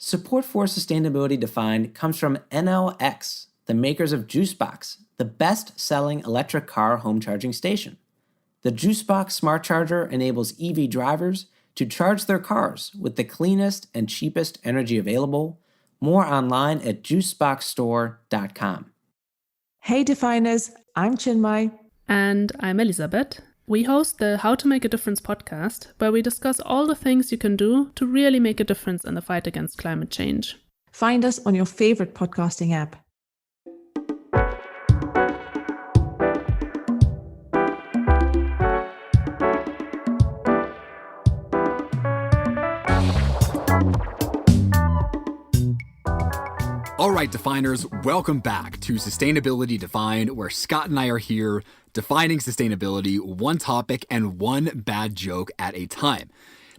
Support for Sustainability Defined comes from NLX, the makers of Juicebox, the best-selling electric car home charging station. The Juicebox Smart Charger enables EV drivers to charge their cars with the cleanest and cheapest energy available. More online at juiceboxstore.com. Hey Definers, I'm Chinmay. And I'm Elizabeth. We host the How to Make a Difference podcast, where we discuss all the things you can do to really make a difference in the fight against climate change. Find us on your favorite podcasting app. All right, Definers, welcome back to Sustainability Defined, where Scott and I are here defining sustainability, one topic and one bad joke at a time.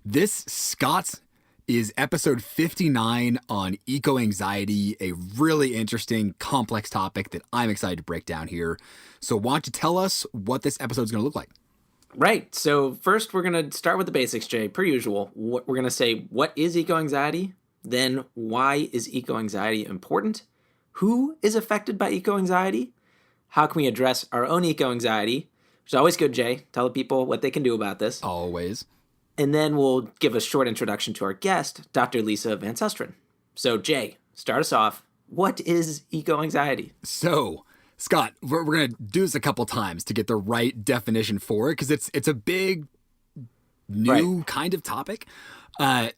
This, Scott, is episode 59 on eco-anxiety, a really interesting, complex topic that I'm excited to break down here. So why don't you tell us what this episode is going to look like? Right. So first, we're going to start with the basics, Jay. Per usual, we're going to say, what is eco-anxiety? Then, why is eco-anxiety important? Who is affected by eco-anxiety? How can we address our own eco-anxiety? Which is always good, Jay. Tell the people what they can do about this. Always. And then we'll give a short introduction to our guest, Dr. Lisa Van Susteren. So, Jay, start us off. What is eco-anxiety? So, Scott, we're going to do this a couple times to get the right definition for it, because it's a big, new kind of topic.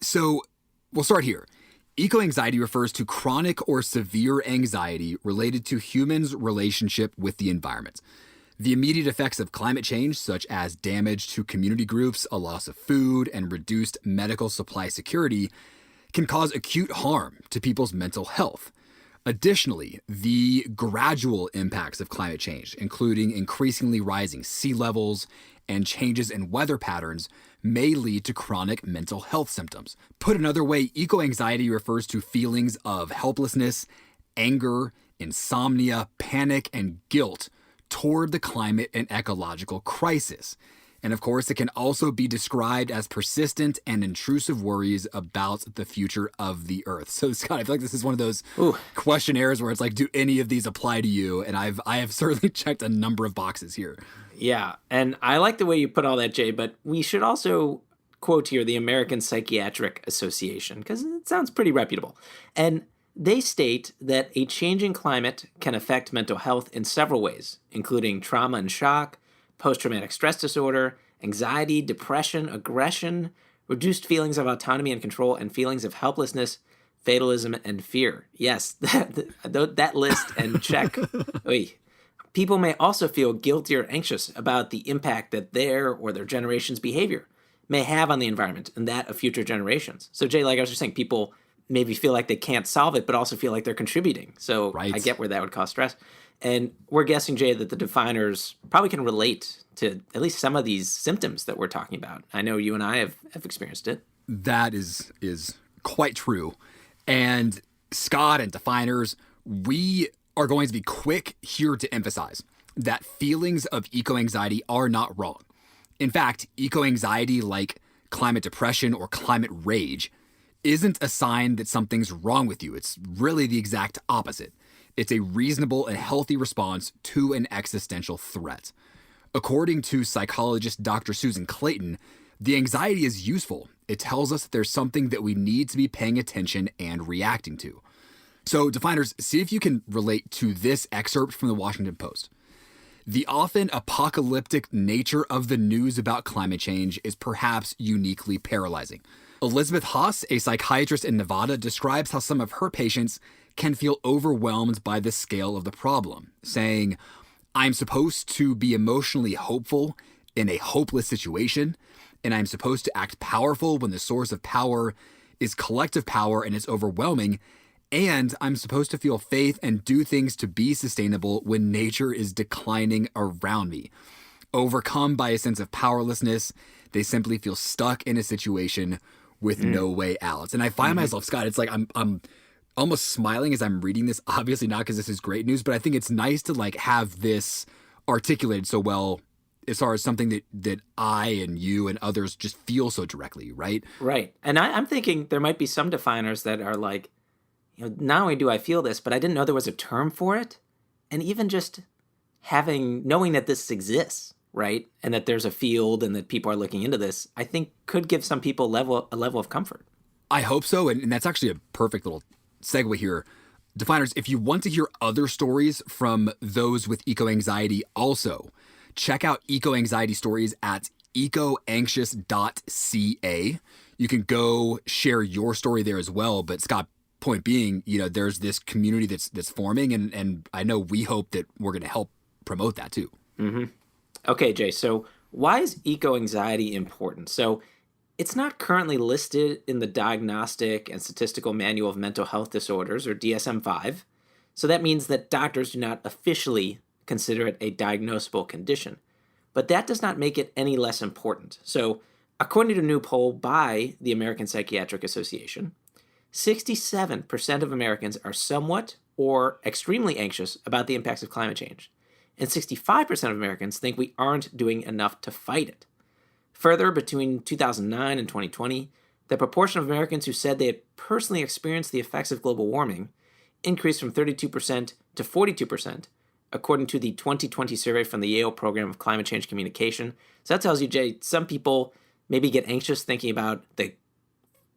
So, we'll start here. Eco-anxiety refers to chronic or severe anxiety related to humans' relationship with the environment. The immediate effects of climate change, such as damage to community groups, a loss of food, and reduced medical supply security, can cause acute harm to people's mental health. Additionally, the gradual impacts of climate change, including increasingly rising sea levels and changes in weather patterns, may lead to chronic mental health symptoms. Put another way, eco-anxiety refers to feelings of helplessness, anger, insomnia, panic, and guilt toward the climate and ecological crisis. And of course, it can also be described as persistent and intrusive worries about the future of the Earth. So, Scott, I feel like this is one of those questionnaires where it's like, do any of these apply to you? And I have certainly checked a number of boxes here. Yeah, and I like the way you put all that, Jay, but we should also quote here the American Psychiatric Association, because it sounds pretty reputable. And they state that a changing climate can affect mental health in several ways, including trauma and shock, post-traumatic stress disorder, anxiety, depression, aggression, reduced feelings of autonomy and control, and feelings of helplessness, fatalism, and fear. Yes, that list and check. Oy. People may also feel guilty or anxious about the impact that their or their generation's behavior may have on the environment and that of future generations. So, Jay, like I was just saying, people maybe feel like they can't solve it, but also feel like they're contributing. So I get where that would cause stress. And we're guessing, Jay, that the definers probably can relate to at least some of these symptoms that we're talking about. I know you and I have experienced it. That is quite true. And Scott and definers, we are going to be quick here to emphasize that feelings of eco-anxiety are not wrong. In fact, eco-anxiety, like climate depression or climate rage, isn't a sign that something's wrong with you. It's really the exact opposite. It's a reasonable and healthy response to an existential threat. According to psychologist Dr. Susan Clayton, the anxiety is useful. It tells us that there's something that we need to be paying attention and reacting to. So, definers, see if you can relate to this excerpt from the Washington Post. The often apocalyptic nature of the news about climate change is perhaps uniquely paralyzing. Elizabeth Haas, a psychiatrist in Nevada, describes how some of her patients can feel overwhelmed by the scale of the problem, saying, "I'm supposed to be emotionally hopeful in a hopeless situation, and I'm supposed to act powerful when the source of power is collective power and it's overwhelming, and I'm supposed to feel faith and do things to be sustainable when nature is declining around me." Overcome by a sense of powerlessness, they simply feel stuck in a situation with no way out. And I find myself, Scott, it's like I'm almost smiling as I'm reading this, obviously not because this is great news, but I think it's nice to like have this articulated so well as far as something that I and you and others just feel so directly, right? Right. And I'm thinking there might be some definers that are like, not only do I feel this, but I didn't know there was a term for it. And even just knowing that this exists, right? And that there's a field and that people are looking into this, I think could give some people a level of comfort. I hope so. And that's actually a perfect little segue here. Definers, if you want to hear other stories from those with eco-anxiety also, check out eco-anxiety stories at ecoanxious.ca. You can go share your story there as well. But Scott, point being, there's this community that's forming, and I know we hope that we're going to help promote that too. Mm-hmm. Okay, Jay, so why is eco-anxiety important? So it's not currently listed in the Diagnostic and Statistical Manual of Mental Health Disorders, or DSM-5. So that means that doctors do not officially consider it a diagnosable condition. But that does not make it any less important. So according to a new poll by the American Psychiatric Association, 67% of Americans are somewhat or extremely anxious about the impacts of climate change. And 65% of Americans think we aren't doing enough to fight it. Further, between 2009 and 2020, the proportion of Americans who said they had personally experienced the effects of global warming increased from 32% to 42%, according to the 2020 survey from the Yale Program of Climate Change Communication. So that tells you, Jay, some people maybe get anxious thinking about the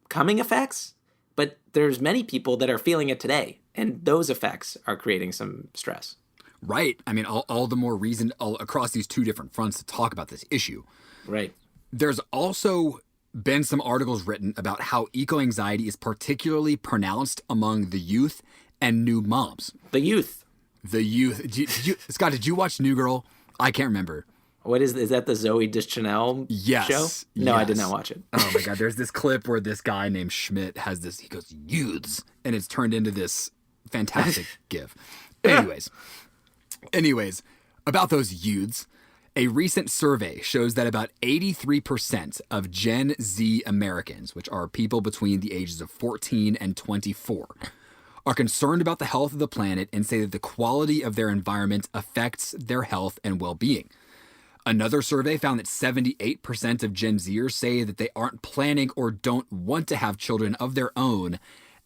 coming effects, but there's many people that are feeling it today, and those effects are creating some stress. Right. I mean, all the more reason across these two different fronts to talk about this issue. Right. There's also been some articles written about how eco-anxiety is particularly pronounced among the youth and new moms. The youth. Scott, did you watch New Girl? I can't remember. What is that the Zooey Deschanel show? No, I did not watch it. Oh my God. There's this clip where this guy named Schmidt he goes, youths, and it's turned into this fantastic gif. Anyways, about those youths, a recent survey shows that about 83% of Gen Z Americans, which are people between the ages of 14 and 24, are concerned about the health of the planet and say that the quality of their environment affects their health and well-being. Another survey found that 78% of Gen Zers say that they aren't planning or don't want to have children of their own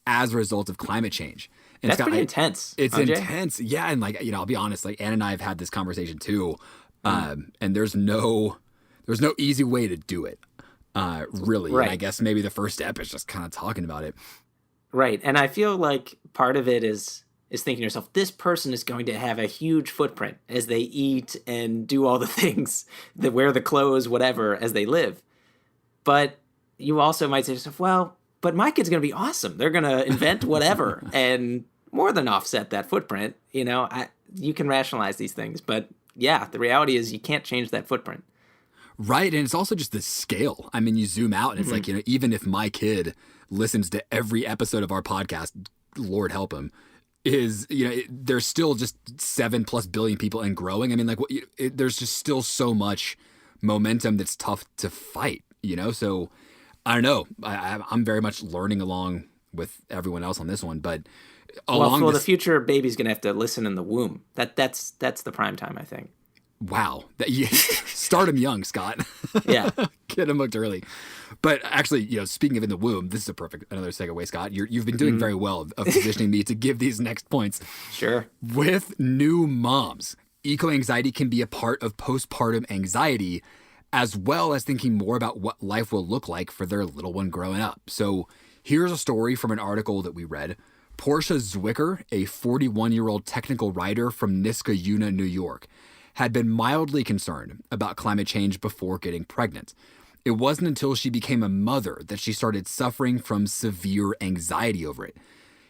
as a result of climate change. And that's pretty intense. It's intense. Yeah. And I'll be honest, Ann and I have had this conversation too. And there's no easy way to do it, really. Right. And I guess maybe the first step is just kind of talking about it. Right. And I feel like part of it is thinking to yourself, this person is going to have a huge footprint as they eat and do all the things, that wear the clothes, whatever, as they live. But you also might say to yourself, well, but my kid's going to be awesome. They're going to invent whatever and more than offset that footprint. You can rationalize these things, but yeah, the reality is you can't change that footprint. Right. And it's also just the scale. I mean, you zoom out and it's like, even if my kid listens to every episode of our podcast, Lord help him, there's still just 7+ billion people and growing. I mean, there's just still so much momentum that's tough to fight, So I don't know. I'm very much learning along with everyone else on this one, but the future baby's going to have to listen in the womb. That's the prime time, I think. Wow. Start him young, Scott. Yeah. Get him hooked early. But actually, speaking of in the womb, this is another segue, Scott. You've been doing very well of positioning me to give these next points. Sure. With new moms, eco-anxiety can be a part of postpartum anxiety, as well as thinking more about what life will look like for their little one growing up. So here's a story from an article that we read. Portia Zwicker, a 41-year-old technical writer from Niskayuna, New York, had been mildly concerned about climate change before getting pregnant. It wasn't until she became a mother that she started suffering from severe anxiety over it.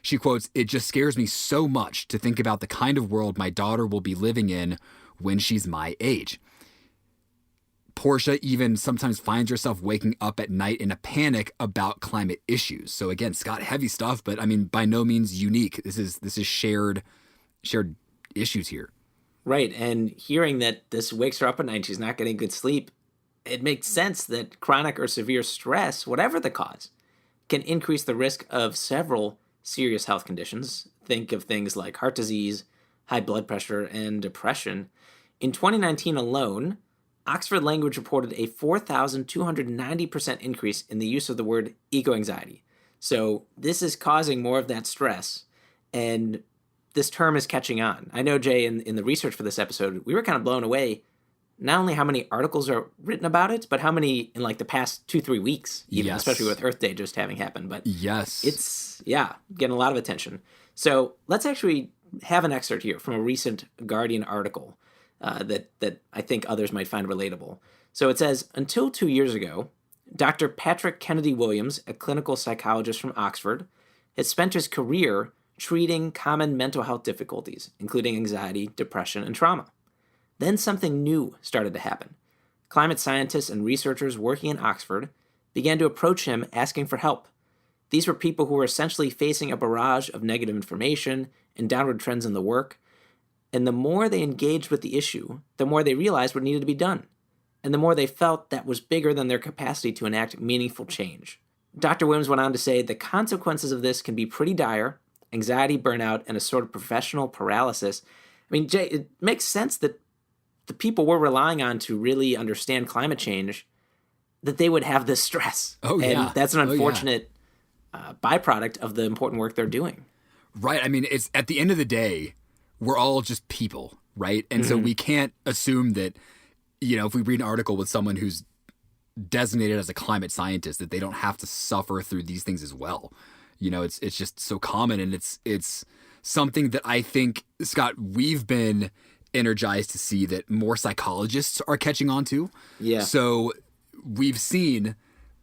She quotes, "It just scares me so much to think about the kind of world my daughter will be living in when she's my age." Portia even sometimes finds herself waking up at night in a panic about climate issues. So again, Scott, heavy stuff, but I mean, by no means unique. This is shared issues here. Right. And hearing that this wakes her up at night and she's not getting good sleep, it makes sense that chronic or severe stress, whatever the cause, can increase the risk of several serious health conditions. Think of things like heart disease, high blood pressure, and depression. In 2019 alone, Oxford Language reported a 4,290% increase in the use of the word eco-anxiety. So this is causing more of that stress, and this term is catching on. I know, Jay, in the research for this episode, we were kind of blown away, not only how many articles are written about it, but how many in like the past 2-3 weeks, even, Yes. especially with Earth Day just having happened. But Yes. it's, getting a lot of attention. So let's actually have an excerpt here from a recent Guardian article that I think others might find relatable. So it says, until 2 years ago, Dr. Patrick Kennedy Williams, a clinical psychologist from Oxford, had spent his career treating common mental health difficulties, including anxiety, depression, and trauma. Then something new started to happen. Climate scientists and researchers working in Oxford began to approach him asking for help. These were people who were essentially facing a barrage of negative information and downward trends in the work, and the more they engaged with the issue, the more they realized what needed to be done, and the more they felt that was bigger than their capacity to enact meaningful change. Dr. Williams went on to say the consequences of this can be pretty dire: anxiety, burnout, and a sort of professional paralysis. I mean, Jay, it makes sense that the people we're relying on to really understand climate change, that they would have this stress. Oh, yeah. And that's an Oh, yeah. unfortunate byproduct of the important work they're doing. Right. I mean, it's at the end of the day, we're all just people, right? And so we can't assume that, if we read an article with someone who's designated as a climate scientist, that they don't have to suffer through these things as well. It's just so common, and it's something that I think, Scott, we've been energized to see that more psychologists are catching on to. Yeah. So we've seen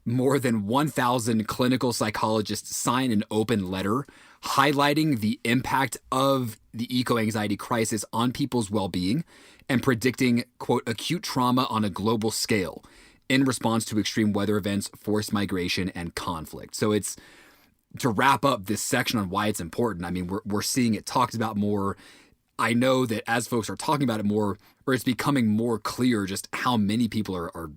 more than 1,000 clinical psychologists sign an open letter highlighting the impact of the eco-anxiety crisis on people's well-being and predicting, quote, acute trauma on a global scale in response to extreme weather events, forced migration, and conflict. So it's, to wrap up this section on why it's important, I mean, we're seeing it talked about more. I know that as folks are talking about it more, or it's becoming more clear just how many people are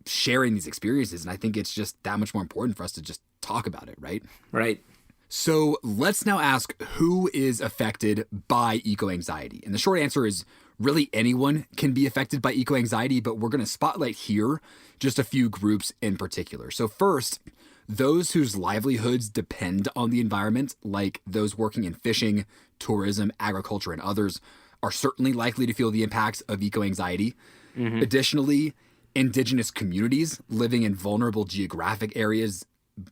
sharing these experiences. And I think it's just that much more important for us to just talk about it, right? Right. So let's now ask, who is affected by eco-anxiety? And the short answer is really anyone can be affected by eco-anxiety, but we're going to spotlight here just a few groups in particular. So first, those whose livelihoods depend on the environment, like those working in fishing, tourism, agriculture, and others, are certainly likely to feel the impacts of eco-anxiety. Additionally, indigenous communities living in vulnerable geographic areas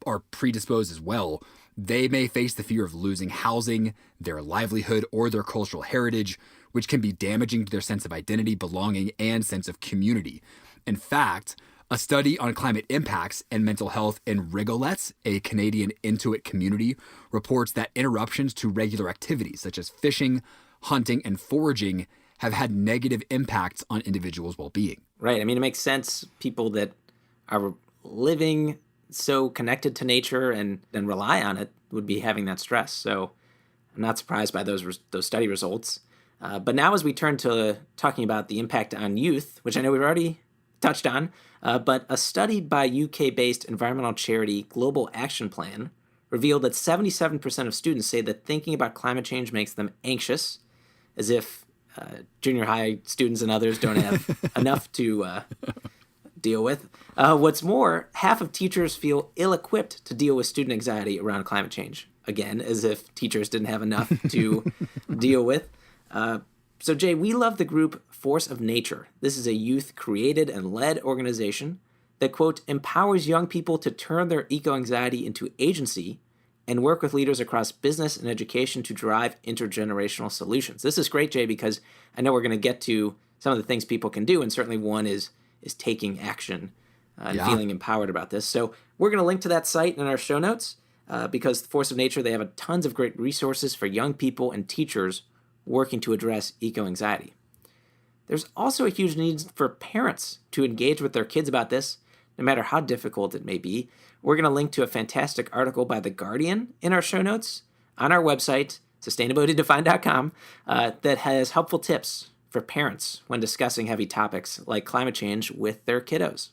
are predisposed as well. They may face the fear of losing housing, their livelihood, or their cultural heritage, which can be damaging to their sense of identity, belonging, and sense of community. In fact, a study on climate impacts and mental health in Rigolet's, a Canadian Inuit community, reports that interruptions to regular activities such as fishing, hunting, and foraging have had negative impacts on individuals' well-being. Right. I mean, it makes sense. People that are living so connected to nature and rely on it would be having that stress. So I'm not surprised by those study results. But now as we turn to talking about the impact on youth, which I know we've already touched on, but a study by UK-based environmental charity Global Action Plan revealed that 77% of students say that thinking about climate change makes them anxious, as if junior high students and others don't have enough to deal with. What's more, half of teachers feel ill-equipped to deal with student anxiety around climate change. Again, as if teachers didn't have enough to deal with. So, Jay, we love the group Force of Nature. This is a youth-created and led organization that, quote, empowers young people to turn their eco-anxiety into agency and work with leaders across business and education to drive intergenerational solutions. This is great, Jay, because I know we're going to get to some of the things people can do, and certainly one is taking action and feeling empowered about this. So we're going to link to that site in our show notes because the Force of Nature, they have tons of great resources for young people and teachers working to address eco-anxiety. There's also a huge need for parents to engage with their kids about this, no matter how difficult it may be. We're going to link to a fantastic article by The Guardian in our show notes on our website, sustainabilitydefined.com, that has helpful tips for parents when discussing heavy topics like climate change with their kiddos.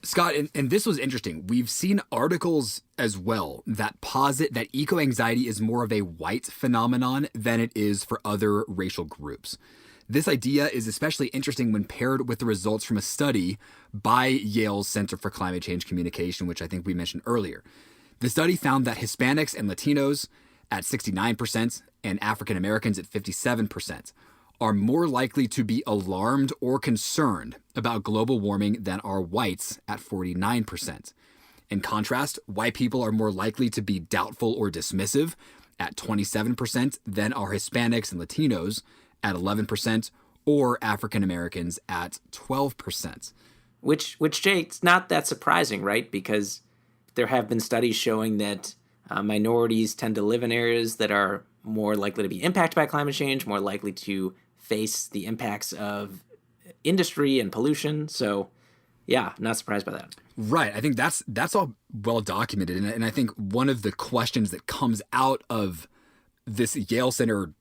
Scott, and this was interesting. We've seen articles as well that posit that eco-anxiety is more of a white phenomenon than it is for other racial groups. This idea is especially interesting when paired with the results from a study by Yale's Center for Climate Change Communication, which I think we mentioned earlier. The study found that Hispanics and Latinos at 69% and African Americans at 57% are more likely to be alarmed or concerned about global warming than are whites at 49%. In contrast, white people are more likely to be doubtful or dismissive at 27% than are Hispanics and Latinos at 11% or African Americans at 12%. Which, Jay, it's not that surprising, right? Because there have been studies showing that minorities tend to live in areas that are more likely to be impacted by climate change, more likely to face the impacts of industry and pollution. So, yeah, not surprised by that. Right. I think that's all well documented. And I think one of the questions that comes out of this Yale Center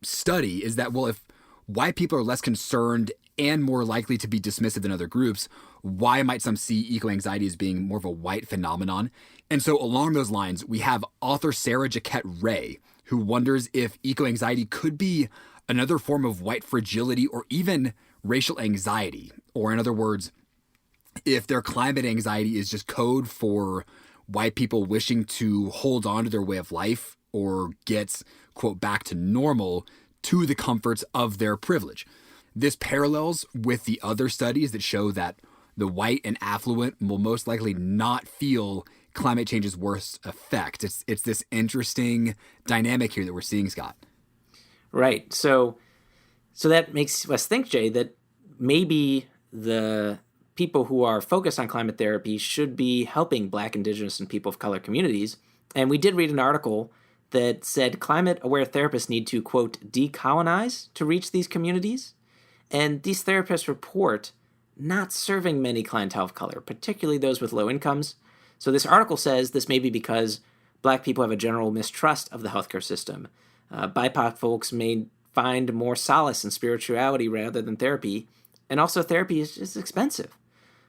study is that, well, if white people are less concerned and more likely to be dismissive than other groups, why might some see eco-anxiety as being more of a white phenomenon? And so along those lines, we have author Sarah Jaquette Ray, who wonders if eco-anxiety could be another form of white fragility or even racial anxiety. Or in other words, if their climate anxiety is just code for white people wishing to hold on to their way of life or get, quote, back to normal to the comforts of their privilege. This parallels with the other studies that show that the white and affluent will most likely not feel climate change's worst effect. It's this interesting dynamic here that we're seeing, Scott. Right. So that makes us think, Jay, that maybe the people who are focused on climate therapy should be helping Black, Indigenous, and people of color communities. And we did read an article that said climate-aware therapists need to, quote, decolonize to reach these communities. And these therapists report not serving many clientele of color, particularly those with low incomes. So this article says this may be because Black people have a general mistrust of the healthcare system. BIPOC folks may find more solace in spirituality rather than therapy. And also therapy is just expensive.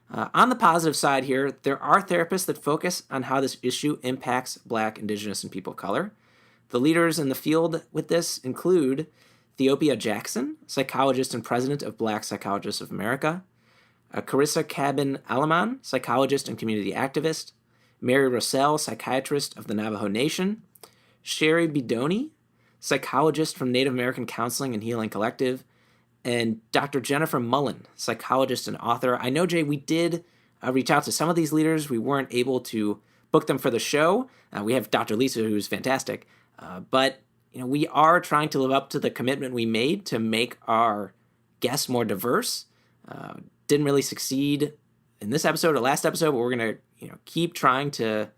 On the positive side here, there are therapists that focus on how this issue impacts Black, Indigenous, and people of color. The leaders in the field with this include Theopia Jackson, psychologist and president of Black Psychologists of America, Carissa Cabin-Alaman, psychologist and community activist, Mary Rossell, psychiatrist of the Navajo Nation, Sherry Bidoni, psychologist from Native American Counseling and Healing Collective, and Dr. Jennifer Mullen, psychologist and author. I know, Jay, we did reach out to some of these leaders. We weren't able to book them for the show. We have Dr. Lisa, who's fantastic. But we are trying to live up to the commitment we made to make our guests more diverse. Didn't really succeed in this episode or last episode, but we're going to keep trying to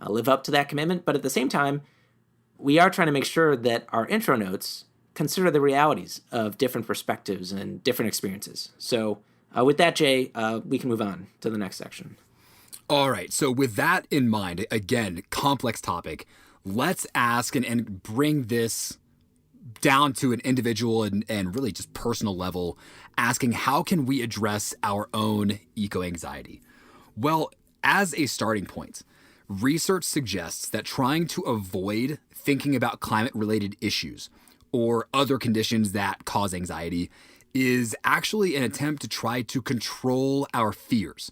live up to that commitment. But at the same time, we are trying to make sure that our intro notes consider the realities of different perspectives and different experiences. So with that, Jay, we can move on to the next section. All right. So with that in mind, again, complex topic, let's ask and bring this down to an individual and really just personal level, asking how can we address our own eco-anxiety? Well, as a starting point, research suggests that trying to avoid thinking about climate-related issues or other conditions that cause anxiety is actually an attempt to try to control our fears,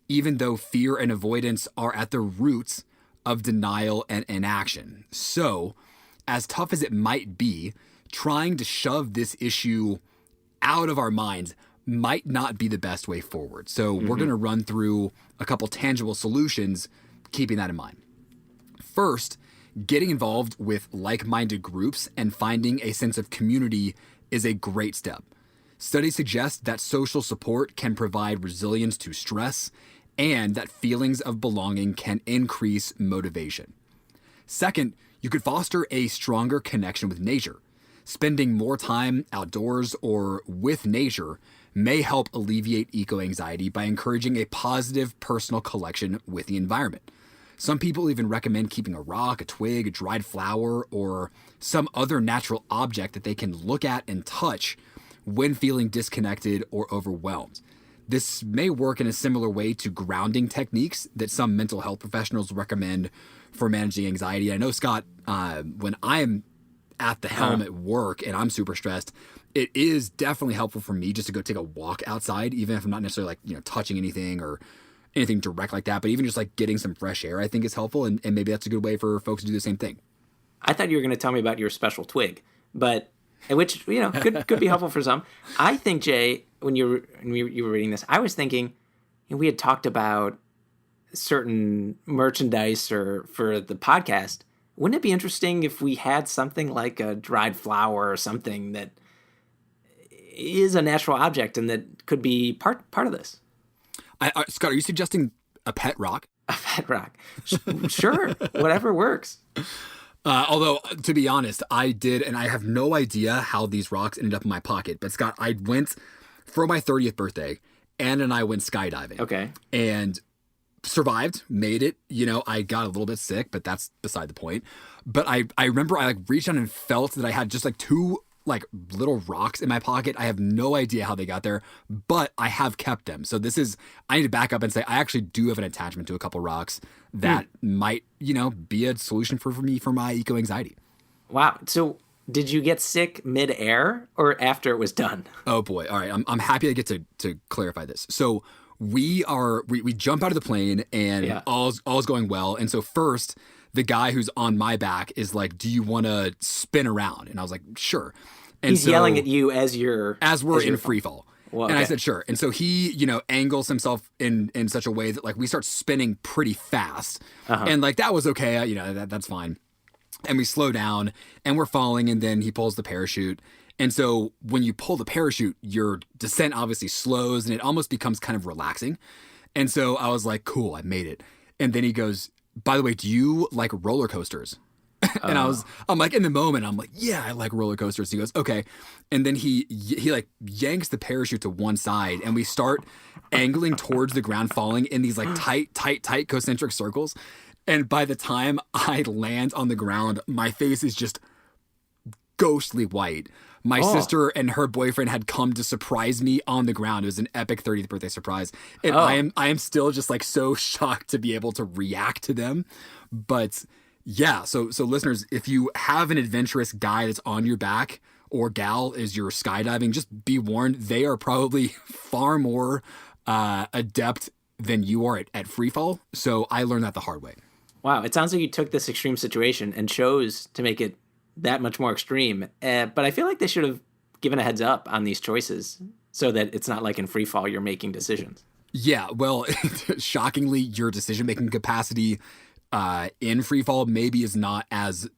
even though fear and avoidance are at the roots of denial and inaction. So, as tough as it might be, trying to shove this issue out of our minds might not be the best way forward. So we're going to run through a couple tangible solutions, keeping that in mind. First, getting involved with like-minded groups and finding a sense of community is a great step. Studies suggest that social support can provide resilience to stress and that feelings of belonging can increase motivation. Second, you could foster a stronger connection with nature. Spending more time outdoors or with nature may help alleviate eco-anxiety by encouraging a positive personal connection with the environment. Some people even recommend keeping a rock, a twig, a dried flower, or some other natural object that they can look at and touch when feeling disconnected or overwhelmed. This may work in a similar way to grounding techniques that some mental health professionals recommend for managing anxiety. I know, Scott, when I'm at the helm at work and I'm super stressed, it is definitely helpful for me just to go take a walk outside, even if I'm not necessarily like, touching anything or anything direct like that. But even just like getting some fresh air, I think is helpful. And maybe that's a good way for folks to do the same thing. I thought you were going to tell me about your special twig, but which, could be helpful for some. I think, Jay, when you were reading this, I was thinking we had talked about certain merchandise for the podcast. Wouldn't it be interesting if we had something like a dried flower or something that is a natural object and that could be part of this? Scott, are you suggesting a pet rock? A pet rock. Sure. Whatever works. Although, to be honest, I did, and I have no idea how these rocks ended up in my pocket. But Scott, I went for my 30th birthday, Anne and I went skydiving. Okay. And survived, made it. I got a little bit sick, but that's beside the point. But I remember I reached out and felt that I had just like two little rocks in my pocket. I have no idea how they got there, but I have kept them. So I need to back up and say I actually do have an attachment to a couple rocks that might, be a solution for me for my eco-anxiety. Wow. So did you get sick mid-air or after it was done? Oh boy. All right. I'm happy I get to clarify this. So we jump out of the plane and all's going well. And so first, the guy who's on my back is like, "Do you want to spin around?" And I was like, "Sure." And he's yelling at you as we're in free fall. Well, and I said, "Sure." And so he, angles himself in such a way that like we start spinning pretty fast. And like that was okay. That's fine. And we slow down and we're falling, and then he pulls the parachute. And so when you pull the parachute, your descent obviously slows and it almost becomes kind of relaxing. And so I was like, "Cool, I made it." And then he goes, "By the way, do you like roller coasters?" And I'm like, in the moment, I'm like, "Yeah, I like roller coasters." He goes, "Okay." And then he like yanks the parachute to one side and we start angling towards the ground, falling in these like tight concentric circles. And by the time I land on the ground, my face is just ghostly white. My sister and her boyfriend had come to surprise me on the ground. It was an epic 30th birthday surprise. And I am still just like so shocked to be able to react to them. But yeah, so listeners, if you have an adventurous guy that's on your back or gal as you're skydiving, just be warned, they are probably far more adept than you are at free fall. So I learned that the hard way. Wow, it sounds like you took this extreme situation and chose to make it that much more extreme. But I feel like they should have given a heads up on these choices so that it's not like in free fall you're making decisions. Yeah, well, shockingly, your decision-making capacity in free fall maybe is not as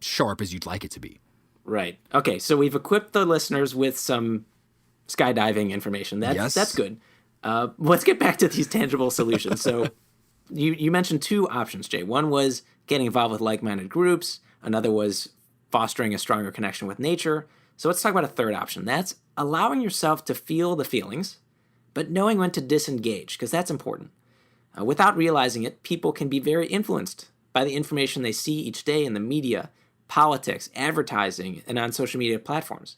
sharp as you'd like it to be. Right. Okay, so we've equipped the listeners with some skydiving information. That's good. Let's get back to these tangible solutions. So you mentioned two options, Jay. One was getting involved with like-minded groups. Another was fostering a stronger connection with nature. So let's talk about a third option. That's allowing yourself to feel the feelings, but knowing when to disengage, because that's important. Without realizing it, people can be very influenced by the information they see each day in the media, politics, advertising, and on social media platforms.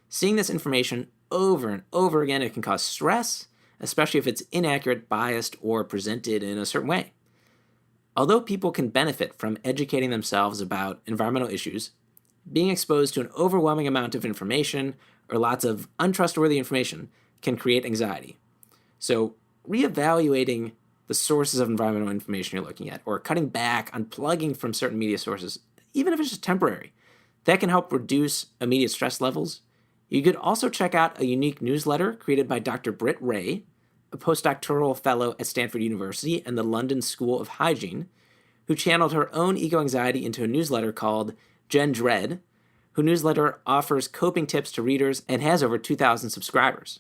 Seeing this information over and over again, it can cause stress, especially if it's inaccurate, biased, or presented in a certain way. Although people can benefit from educating themselves about environmental issues, being exposed to an overwhelming amount of information or lots of untrustworthy information can create anxiety. So, reevaluating the sources of environmental information you're looking at, or cutting back, unplugging from certain media sources, even if it's just temporary, that can help reduce immediate stress levels. You could also check out a unique newsletter created by Dr. Britt Ray, a postdoctoral fellow at Stanford University and the London School of Hygiene, who channeled her own eco-anxiety into a newsletter called Gen Dread, whose newsletter offers coping tips to readers and has over 2,000 subscribers.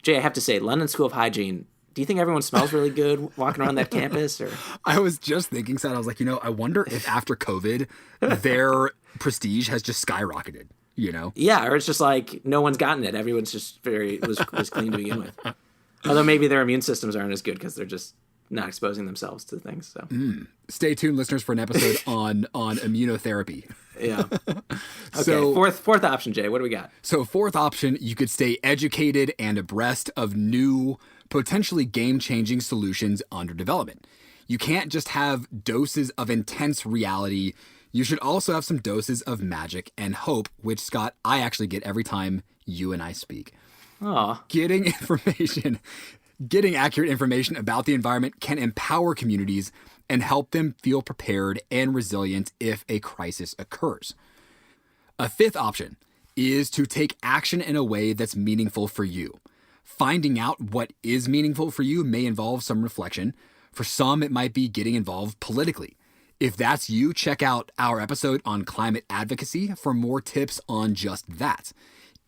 Jay, I have to say, London School of Hygiene, do you think everyone smells really good walking around that campus? Or I was just thinking, Sad, I was like, I wonder if after COVID, their prestige has just skyrocketed, Yeah, or it's just like no one's gotten it. Everyone's just was clean to begin with. Although maybe their immune systems aren't as good because they're just not exposing themselves to things. So stay tuned, listeners, for an episode on immunotherapy. Yeah. Okay. So fourth option, Jay. What do we got? So fourth option, you could stay educated and abreast of new, potentially game-changing solutions under development. You can't just have doses of intense reality. you should also have some doses of magic and hope, which, Scott, I actually get every time you and I speak. Aw. Getting accurate information about the environment can empower communities and help them feel prepared and resilient if a crisis occurs. A fifth option is to take action in a way that's meaningful for you. Finding out what is meaningful for you may involve some reflection. For some, it might be getting involved politically. If that's you, check out our episode on climate advocacy for more tips on just that.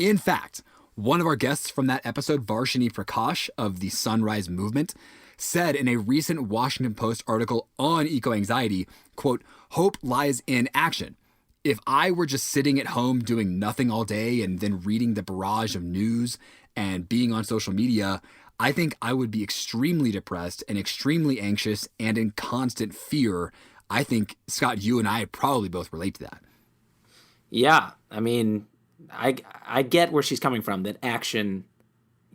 In fact, one of our guests from that episode, Varshini Prakash of the Sunrise Movement, said in a recent Washington Post article on eco-anxiety, quote, "Hope lies in action. If I were just sitting at home doing nothing all day and then reading the barrage of news and being on social media, I think I would be extremely depressed and extremely anxious and in constant fear." I think, Scott, you and I probably both relate to that. Yeah. I mean, I get where she's coming from, that action,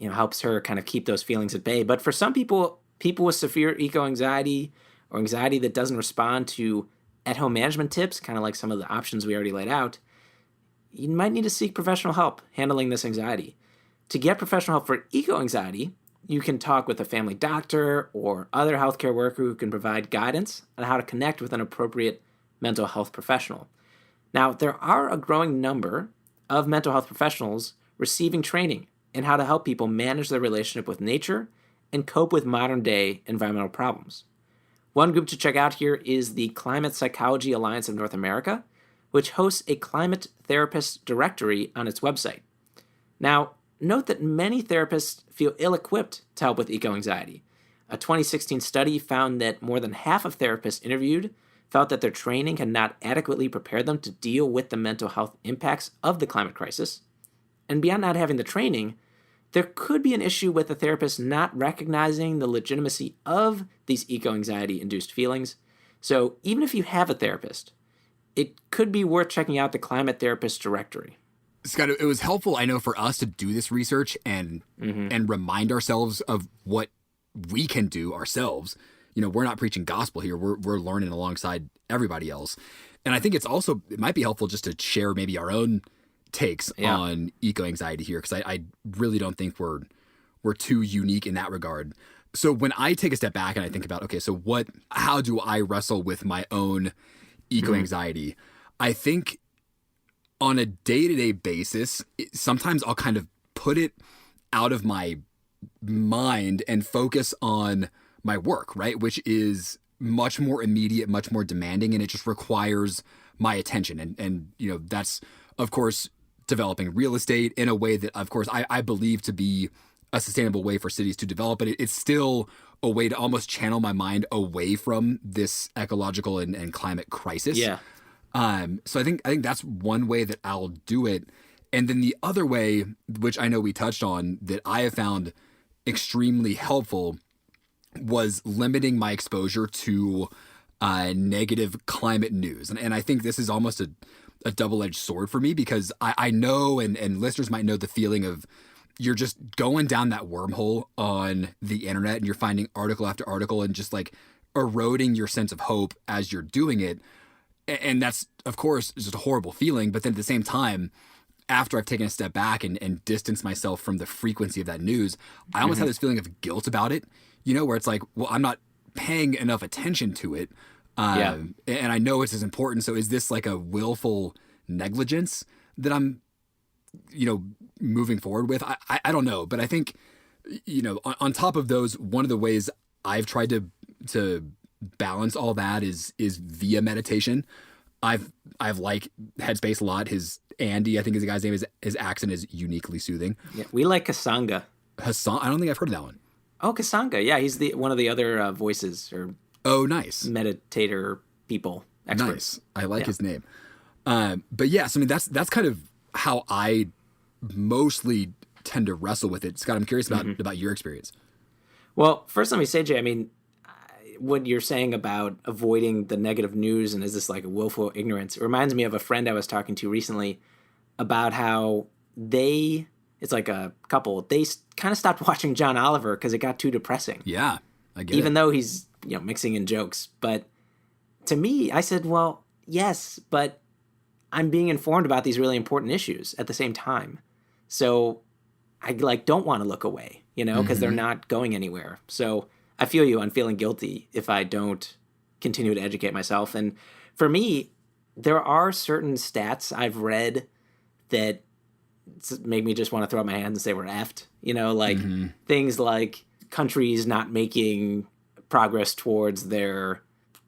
helps her kind of keep those feelings at bay. But for some people with severe eco-anxiety or anxiety that doesn't respond to at-home management tips, kind of like some of the options we already laid out, you might need to seek professional help handling this anxiety. To get professional help for eco-anxiety, you can talk with a family doctor or other healthcare worker who can provide guidance on how to connect with an appropriate mental health professional. Now, there are a growing number of mental health professionals receiving training in how to help people manage their relationship with nature and cope with modern-day environmental problems. One group to check out here is the Climate Psychology Alliance of North America, which hosts a climate therapist directory on its website. Now, note that many therapists feel ill-equipped to help with eco-anxiety. A 2016 study found that more than half of therapists interviewed felt that their training had not adequately prepared them to deal with the mental health impacts of the climate crisis. And beyond not having the training, there could be an issue with the therapist not recognizing the legitimacy of these eco-anxiety-induced feelings. So even if you have a therapist, it could be worth checking out the Climate Therapist Directory. Scott, it was helpful, I know, for us to do this research and remind ourselves of what we can do ourselves. We're not preaching gospel here. We're learning alongside everybody else. And I think it might be helpful just to share maybe our own takes on eco-anxiety here, because I really don't think we're too unique in that regard. So when I take a step back and I think about, okay, so how do I wrestle with my own eco-anxiety? I think on a day-to-day basis, sometimes I'll kind of put it out of my mind and focus on my work, right? Which is much more immediate, much more demanding, and it just requires my attention. And that's, of course, developing real estate in a way that, of course, I believe to be a sustainable way for cities to develop, but it's still a way to almost channel my mind away from this ecological and climate crisis. Yeah. So I think that's one way that I'll do it. And then the other way, which I know we touched on, that I have found extremely helpful, was limiting my exposure to negative climate news. And I think this is almost a double-edged sword for me, because I know, and listeners might know the feeling of you're just going down that wormhole on the internet and you're finding article after article and just like eroding your sense of hope as you're doing it. And that's, of course, just a horrible feeling. But then at the same time, after I've taken a step back and distanced myself from the frequency of that news, I almost have this feeling of guilt about it, where it's like, well, I'm not paying enough attention to it. And I know it's as important. So is this like a willful negligence that I'm, moving forward with? I don't know. But I think, on top of those, one of the ways I've tried to balance all that is via meditation. I've liked Headspace a lot. Andy, I think is the guy's name, his accent is uniquely soothing. Yeah, we like Kasanga. Hassan, I don't think I've heard of that one. Oh, Kasanga. Yeah, he's one of the other voices or nice meditator people. Experts. Nice. I like his name. But yes, I mean that's kind of how I mostly tend to wrestle with it. Scott, I'm curious about your experience. Well, first let me say, Jay, I mean, what you're saying about avoiding the negative news and is this like a willful ignorance? It reminds me of a friend I was talking to recently about how it's like a couple, they kind of stopped watching John Oliver because it got too depressing. Yeah, I get it. Even though he's, mixing in jokes. But to me, I said, well, yes, but I'm being informed about these really important issues at the same time. So I don't want to look away, because they're not going anywhere. So I feel you on feeling guilty if I don't continue to educate myself. And for me, there are certain stats I've read that make me just want to throw up my hands and say we're effed, things like countries not making progress towards their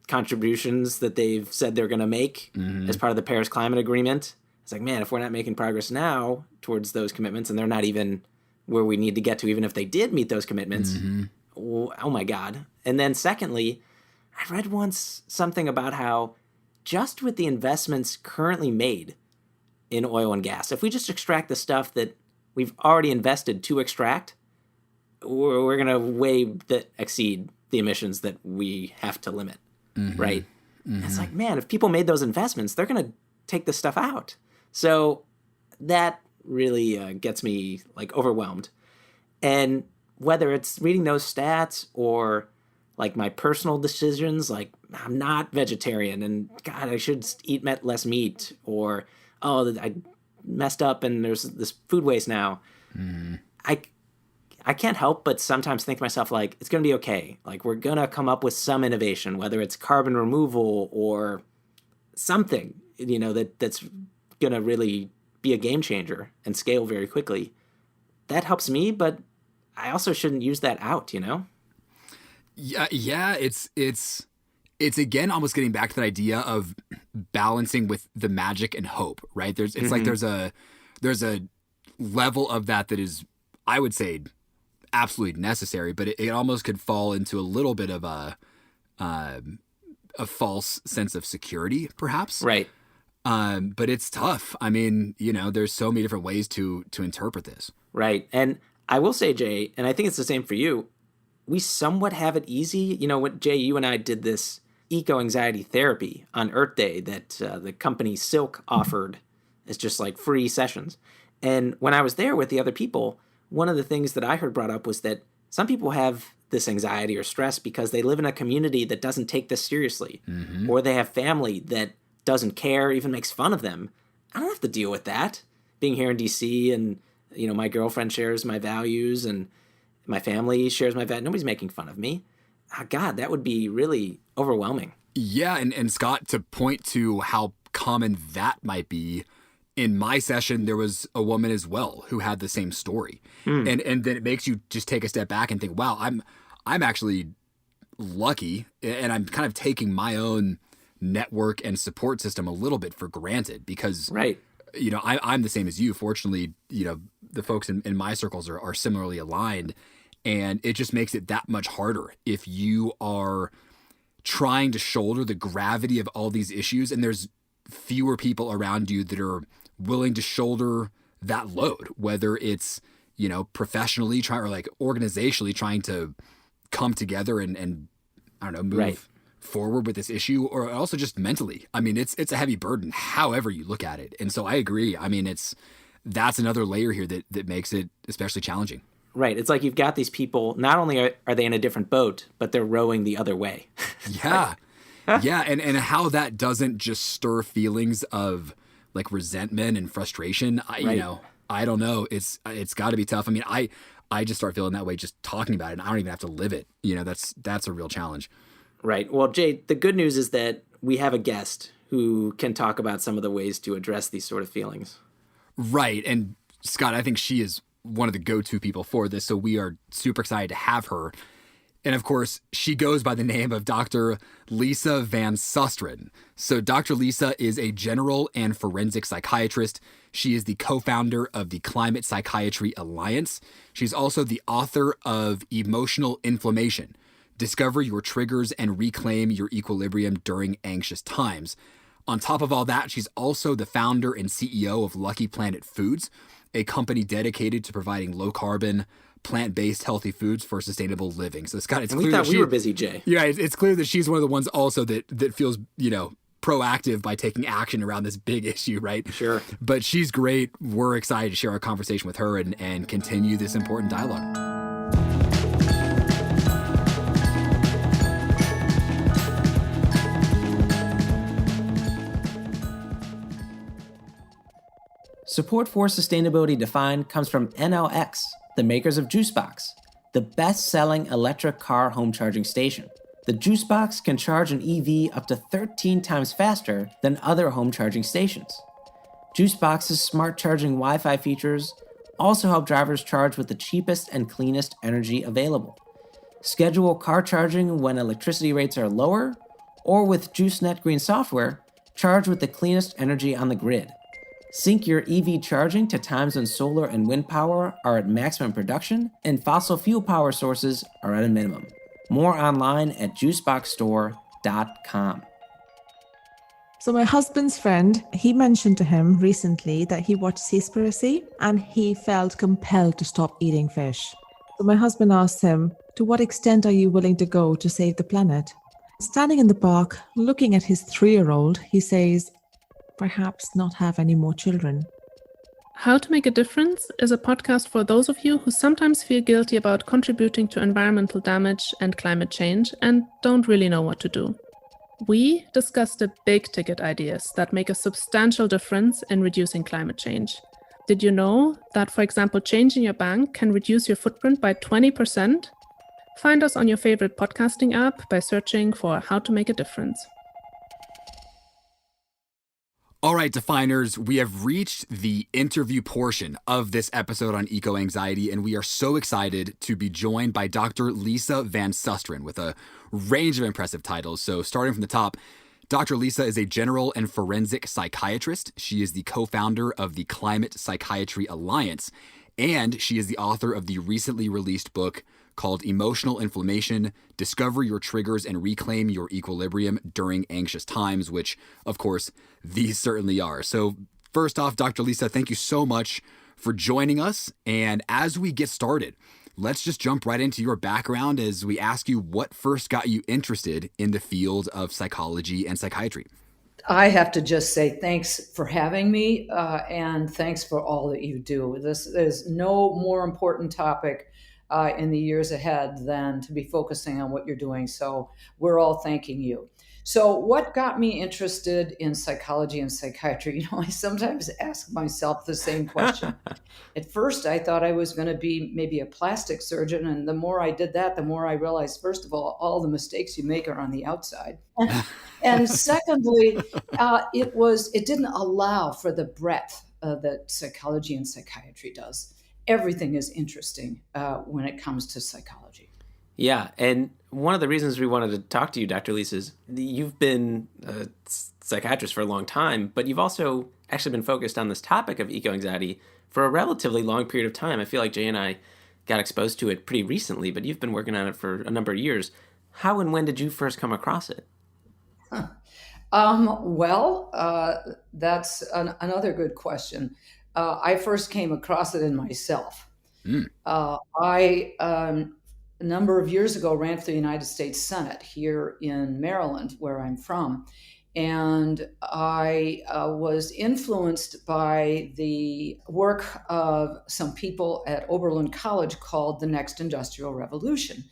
contributions that they've said they're going to make as part of the Paris Climate Agreement. It's like, man, if we're not making progress now towards those commitments, and they're not even where we need to get to, even if they did meet those commitments, oh my God. And then secondly, I read once something about how just with the investments currently made in oil and gas, if we just extract the stuff that we've already invested to extract, we're going to way exceed the emissions that we have to limit, right? It's like, man, if people made those investments, they're going to take this stuff out. So that really gets me overwhelmed. And whether it's reading those stats or my personal decisions, I'm not vegetarian and God, I should eat less meat, or, I messed up and there's this food waste now. I can't help but sometimes think to myself, it's going to be okay. We're going to come up with some innovation, whether it's carbon removal or something, that's going to really be a game changer and scale very quickly. That helps me, but I also shouldn't use that out, Yeah, it's again almost getting back to that idea of balancing with the magic and hope, right? There's a level of that is, I would say, absolutely necessary, but it almost could fall into a little bit of a false sense of security, perhaps. Right. But it's tough. I mean, there's so many different ways to interpret this. Right. And I will say, Jay, and I think it's the same for you, we somewhat have it easy. Jay, you and I did this eco-anxiety therapy on Earth Day that the company Silk offered as just free sessions. And when I was there with the other people, one of the things that I heard brought up was that some people have this anxiety or stress because they live in a community that doesn't take this seriously, or they have family that doesn't care, even makes fun of them. I don't have to deal with that. Being here in DC, and my girlfriend shares my values and my family shares my values. Nobody's making fun of me. God, that would be really overwhelming. Yeah, and Scott, to point to how common that might be, in my session, there was a woman as well who had the same story. And then it makes you just take a step back and think, wow, I'm actually lucky, and I'm kind of taking my own network and support system a little bit for granted because, right. I'm the same as you. Fortunately, the folks in my circles are similarly aligned, and it just makes it that much harder if you are trying to shoulder the gravity of all these issues, and there's fewer people around you that are willing to shoulder that load, whether it's, professionally trying or organizationally trying to come together and I don't know, move right. forward with this issue, or also just mentally. I mean, it's a heavy burden, however you look at it. And so I agree. I mean, that's another layer here that makes it especially challenging. Right. It's you've got these people, not only are they in a different boat, but they're rowing the other way. Yeah. Yeah. And how that doesn't just stir feelings of resentment and frustration. Right. I don't know. It's got to be tough. I mean, I just start feeling that way just talking about it, and I don't even have to live it. That's a real challenge. Right. Well, Jay, the good news is that we have a guest who can talk about some of the ways to address these sort of feelings. Right. And Scott, I think she is one of the go-to people for this, so we are super excited to have her. And of course, she goes by the name of Dr. Lisa Van Susteren. So Dr. Lisa is a general and forensic psychiatrist. She is the co-founder of the Climate Psychiatry Alliance. She's also the author of Emotional Inflammation: Discover Your Triggers and Reclaim Your Equilibrium During Anxious Times. On top of all that, she's also the founder and CEO of Lucky Planet Foods, a company dedicated to providing low-carbon, plant-based healthy foods for sustainable living. So Scott, it's clear that we were busy, Jay. Yeah, it's clear that she's one of the ones also that feels, proactive by taking action around this big issue, right? Sure. But she's great. We're excited to share our conversation with her and continue this important dialogue. Support for Sustainability Defined comes from NLX, the makers of Juicebox, the best-selling electric car home charging station. The Juicebox can charge an EV up to 13 times faster than other home charging stations. Juicebox's smart charging Wi-Fi features also help drivers charge with the cheapest and cleanest energy available. Schedule car charging when electricity rates are lower, or with JuiceNet Green software, charge with the cleanest energy on the grid. Sync your EV charging to times when solar and wind power are at maximum production and fossil fuel power sources are at a minimum. More online at juiceboxstore.com. So my husband's friend, he mentioned to him recently that he watched Seaspiracy and he felt compelled to stop eating fish. So my husband asked him, to what extent are you willing to go to save the planet? Standing in the park, looking at his 3-year-old, he says, perhaps not have any more children. How to Make a Difference is a podcast for those of you who sometimes feel guilty about contributing to environmental damage and climate change and don't really know what to do. We discuss the big ticket ideas that make a substantial difference in reducing climate change. Did you know that, for example, changing your bank can reduce your footprint by 20%? Find us on your favorite podcasting app by searching for How to Make a Difference. All right, Definers, we have reached the interview portion of this episode on eco-anxiety, and we are so excited to be joined by Dr. Lisa Van Susteren with a range of impressive titles. So starting from the top, Dr. Lisa is a general and forensic psychiatrist. She is the co-founder of the Climate Psychiatry Alliance, and she is the author of the recently released book called Emotional Inflammation, Discover Your Triggers and Reclaim Your Equilibrium During Anxious Times, which, of course, these certainly are. So first off, Dr. Lisa, thank you so much for joining us. And as we get started, let's just jump right into your background as we ask you what first got you interested in the field of psychology and psychiatry. I have to just say thanks for having me, and thanks for all that you do. This is no more important topic in the years ahead than to be focusing on what you're doing. So we're all thanking you. So what got me interested in psychology and psychiatry? I sometimes ask myself the same question. At first, I thought I was going to be maybe a plastic surgeon. And the more I did that, the more I realized, first of all the mistakes you make are on the outside. And secondly, it didn't allow for the breadth that psychology and psychiatry does. Everything is interesting when it comes to psychology. Yeah, and one of the reasons we wanted to talk to you, Dr. Lise, is you've been a psychiatrist for a long time, but you've also actually been focused on this topic of eco-anxiety for a relatively long period of time. I feel like Jay and I got exposed to it pretty recently, but you've been working on it for a number of years. How and when did you first come across it? That's another good question. I first came across it in myself. A number of years ago, ran for the United States Senate here in Maryland, where I'm from. And I was influenced by the work of some people at Oberlin College called The Next Industrial Revolution.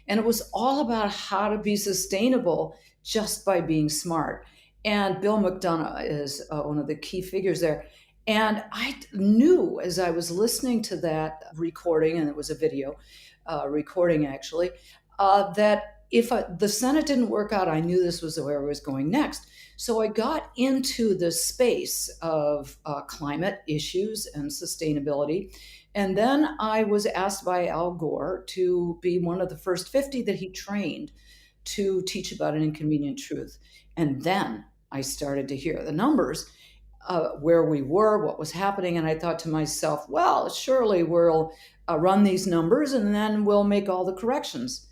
And it was all about how to be sustainable just by being smart. And Bill McDonough is one of the key figures there. And I knew as I was listening to that recording, and it was a video recording actually, that if the Senate didn't work out, I knew this was where I was going next. So I got into the space of climate issues and sustainability. And then I was asked by Al Gore to be one of the first 50 that he trained to teach about an inconvenient truth. And then I started to hear the numbers, where we were, what was happening. And I thought to myself, well, surely we'll run these numbers and then we'll make all the corrections,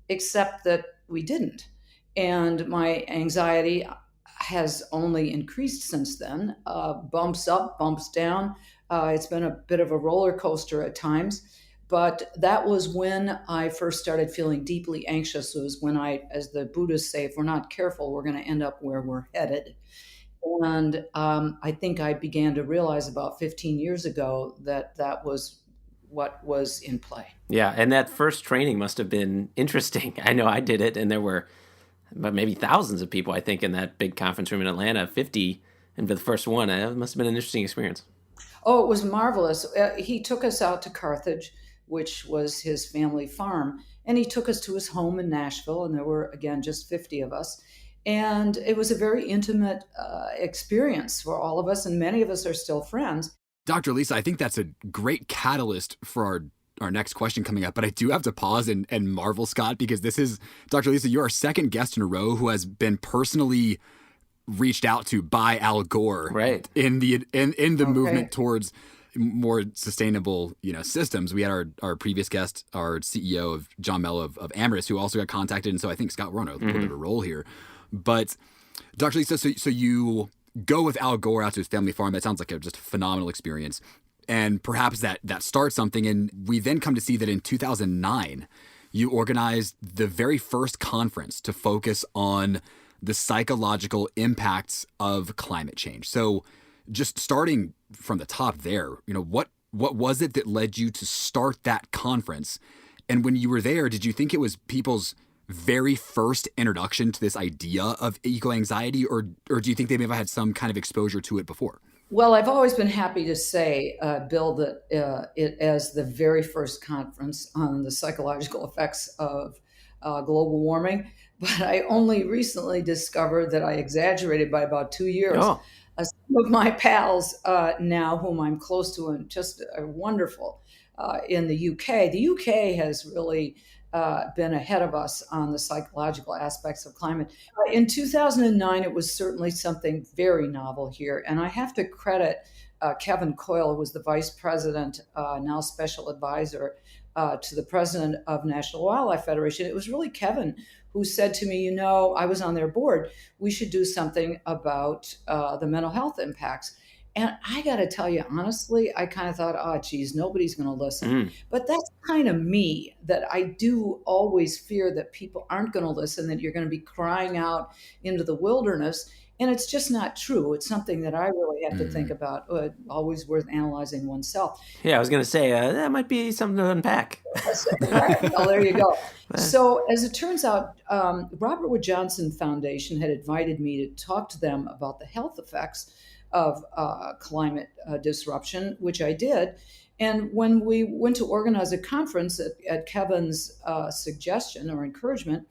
except that we didn't. And my anxiety has only increased since then, bumps up, bumps down. It's been a bit of a roller coaster at times, but that was when I first started feeling deeply anxious. It was when as the Buddhists say, if we're not careful, we're going to end up where we're headed. And I think I began to realize about 15 years ago that was what was in play. Yeah, and that first training must have been interesting. I know I did it, and there were maybe thousands of people, I think, in that big conference room in Atlanta, 50, and for the first one. It must have been an interesting experience. Oh, it was marvelous. He took us out to Carthage, which was his family farm, and he took us to his home in Nashville, and there were, again, just 50 of us. And it was a very intimate experience for all of us, and many of us are still friends. Dr. Lisa, I think that's a great catalyst for our next question coming up, but I do have to pause and marvel, Scott, because this is, Dr. Lisa, you're our second guest in a row who has been personally reached out to by Al Gore, right, in the movement towards more sustainable, systems. We had our previous guest, our CEO of John Mello of Amaris, who also got contacted, and so I think, Scott, we're on a little bit of a roll here. But Dr. Lisa, so you go with Al Gore out to his family farm. That sounds like just a phenomenal experience, and perhaps that starts something. And we then come to see that in 2009, you organized the very first conference to focus on the psychological impacts of climate change. So just starting from the top there, what was it that led you to start that conference? And when you were there, did you think it was people's very first introduction to this idea of eco-anxiety, or do you think they may have had some kind of exposure to it before? Well, I've always been happy to say, Bill, that it as the very first conference on the psychological effects of global warming, but I only recently discovered that I exaggerated by about 2 years. Oh. Some of my pals now, whom I'm close to and just are wonderful in the UK. The UK has really been ahead of us on the psychological aspects of climate. In 2009, it was certainly something very novel here. And I have to credit Kevin Coyle, who was the vice president, now special advisor to the president of National Wildlife Federation. It was really Kevin who said to me, I was on their board, we should do something about the mental health impacts. And I got to tell you, honestly, I kind of thought, oh, geez, nobody's going to listen. But that's kind of me, that I do always fear that people aren't going to listen, that you're going to be crying out into the wilderness. And it's just not true. It's something that I really have to think about, always worth analyzing oneself. Yeah, I was going to say, that might be something to unpack. Right. Well, there you go. So as it turns out, Robert Wood Johnson Foundation had invited me to talk to them about the health effects of climate disruption, which I did. And when we went to organize a conference at Kevin's suggestion or encouragement,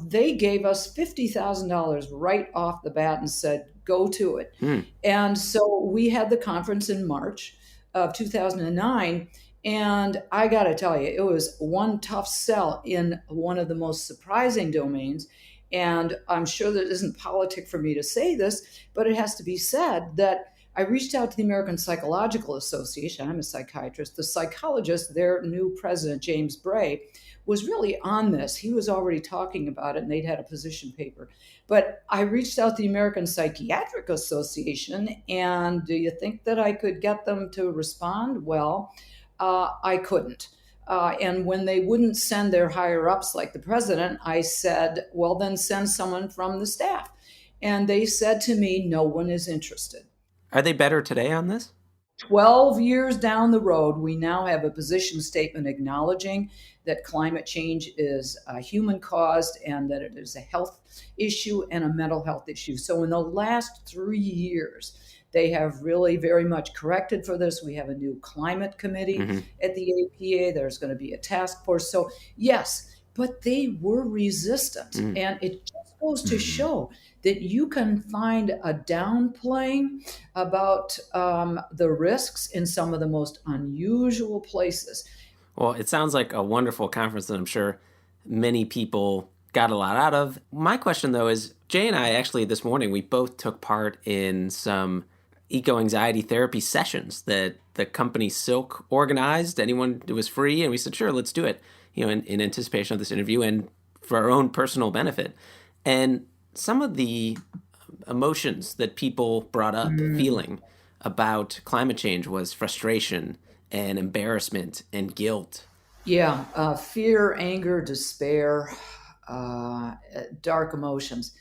they gave us $50,000 right off the bat and said, go to it. And so we had the conference in March of 2009. And I got to tell you, it was one tough sell in one of the most surprising domains. And I'm sure that it isn't politic for me to say this, but it has to be said that I reached out to the American Psychological Association. I'm a psychiatrist. The psychologist, their new president, James Bray, was really on this. He was already talking about it, and they'd had a position paper. But I reached out to the American Psychiatric Association, and do you think that I could get them to respond? Well, I couldn't. And when they wouldn't send their higher ups like the president, I said, well, then send someone from the staff. And they said to me, no one is interested. Are they better today on this? 12 years down the road, we now have a position statement acknowledging that climate change is human caused and that it is a health issue and a mental health issue. So in the last 3 years, they have really very much corrected for this. We have a new climate committee at the APA. There's going to be a task force. So yes, but they were resistant. And it just goes to show that you can find a downplaying about the risks in some of the most unusual places. Well, it sounds like a wonderful conference that I'm sure many people got a lot out of. My question, though, is Jay and I actually this morning, we both took part in some eco-anxiety therapy sessions that the company Silk organized. It was free, and we said, sure, let's do it, in anticipation of this interview and for our own personal benefit. And some of the emotions that people brought up feeling about climate change was frustration and embarrassment and guilt. Yeah, fear, anger, despair, dark emotions.